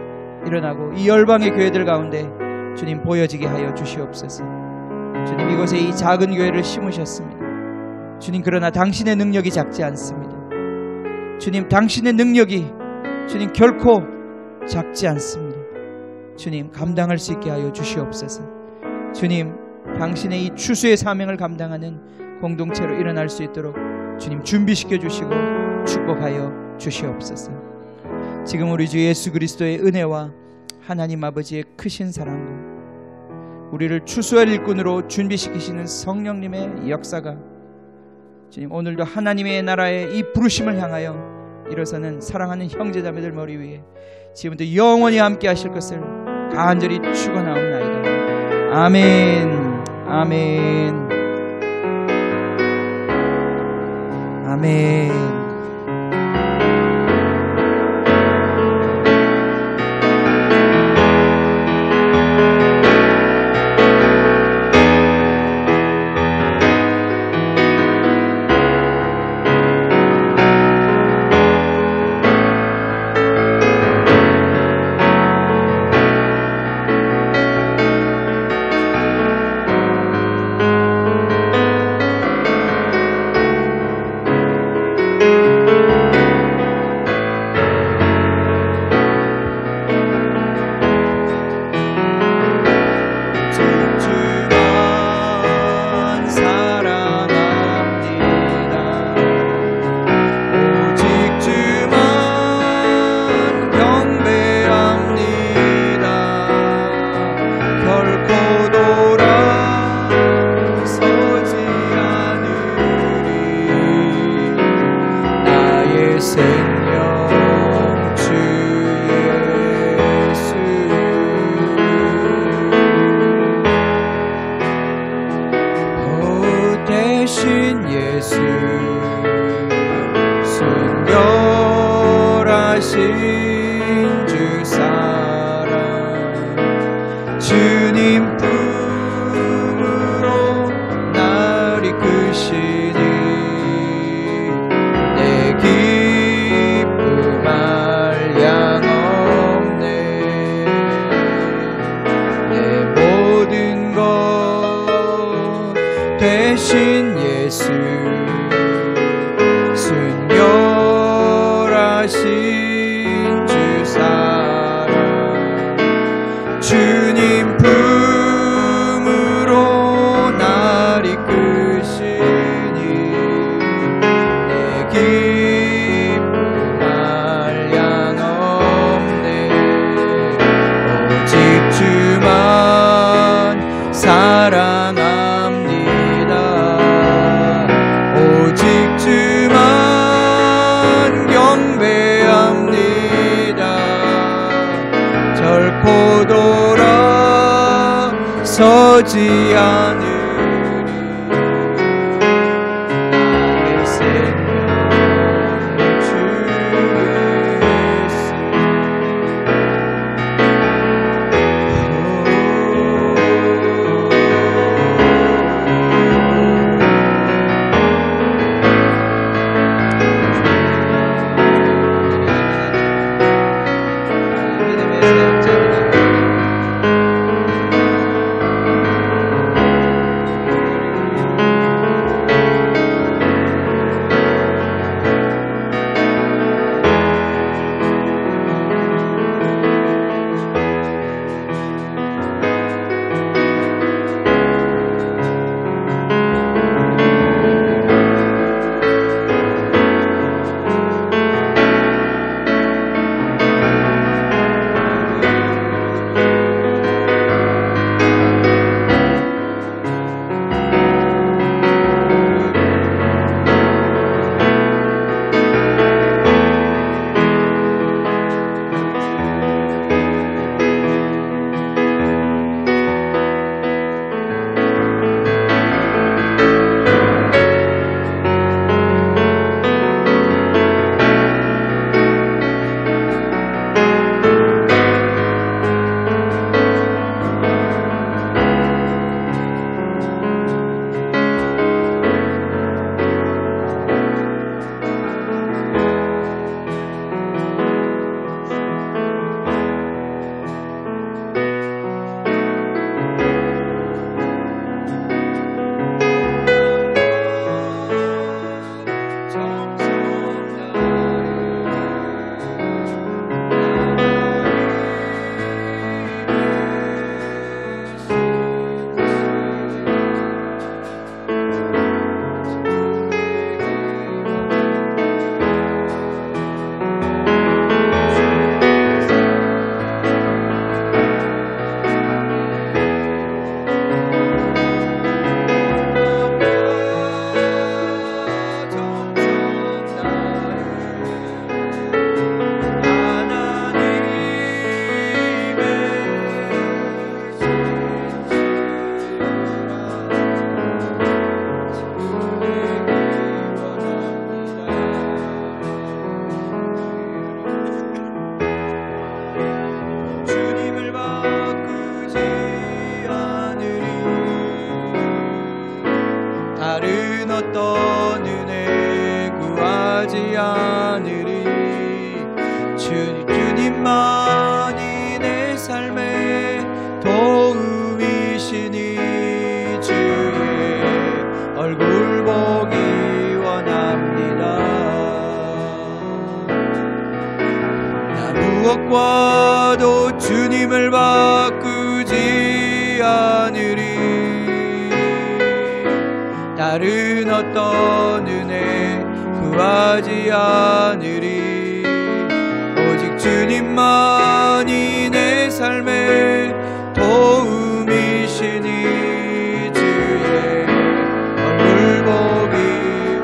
일어나고 이 열방의 교회들 가운데 주님 보여지게 하여 주시옵소서. 주님 이곳에 이 작은 교회를 심으셨습니다. 주님 그러나 당신의 능력이 작지 않습니다. 주님 당신의 능력이 주님 결코 작지 않습니다. 주님 감당할 수 있게 하여 주시옵소서. 주님 당신의 이 추수의 사명을 감당하는 공동체로 일어날 수 있도록 주님 준비시켜 주시고 축복하여 주시옵소서. 지금 우리 주 예수 그리스도의 은혜와 하나님 아버지의 크신 사랑과 우리를 추수할 일꾼으로 준비시키시는 성령님의 역사가 주님 오늘도 하나님의 나라의 이 부르심을 향하여 일어서는 사랑하는 형제자매들 머리 위에 지금부터 영원히 함께 하실 것을 간절히 축원하옵나이다. 아멘. 아멘. 아멘. 생명 주 예수 대신 예수 순결하신 주 사랑 주님 품으로 날 이끄시니 내 기쁨 한량없네 내 모든 것 대신 예수 순결하신 주 사랑 주님 품으로 날 이끄시니 내 기쁨 한량없네 오직 주만 사랑합니다 오직 주만 경배합니다 결코 돌아서지 않으리 나의 생명 주 예수 믿음의 사역자입니다. 다른 어떤 은혜 구하지 않으리 주님만이 내 삶의 도움이시니 주의 얼굴 보기 원합니다 나 무엇과도 주님을 바꾸지 않으리 다른 어떤 은혜 구하지 않으리 오직 주님만이 내 삶의 도움이시니 주의 얼굴 보기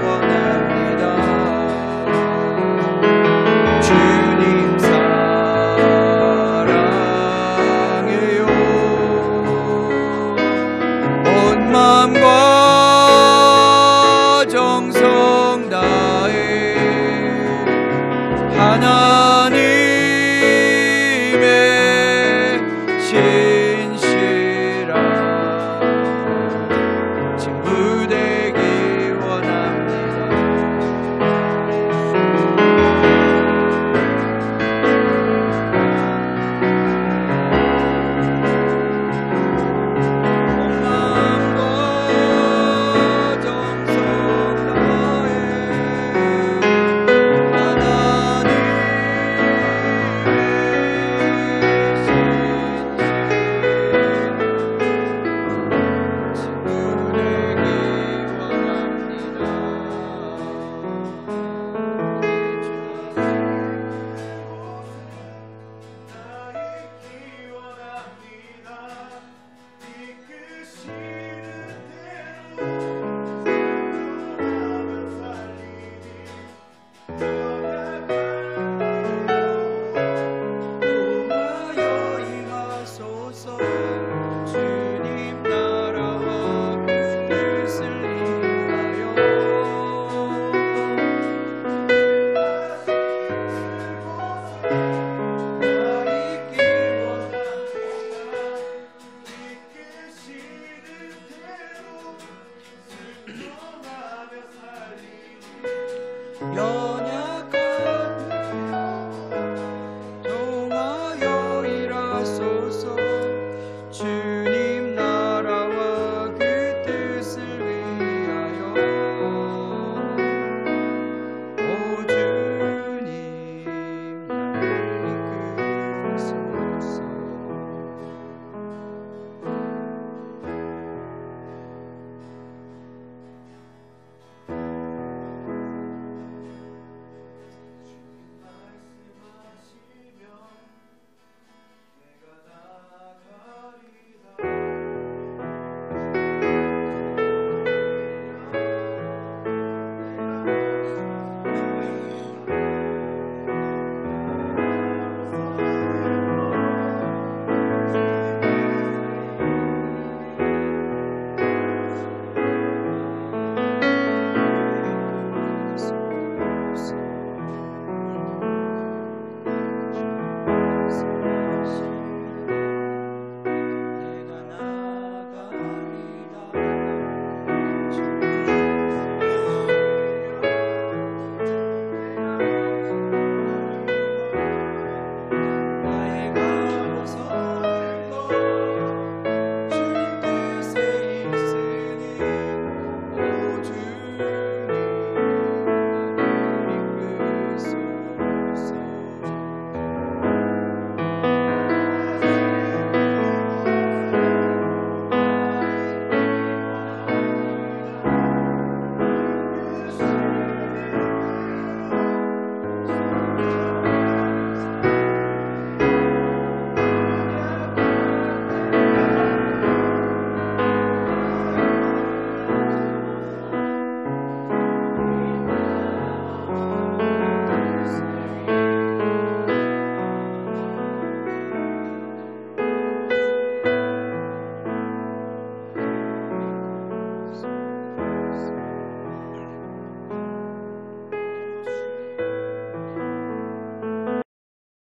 원합니다 하나님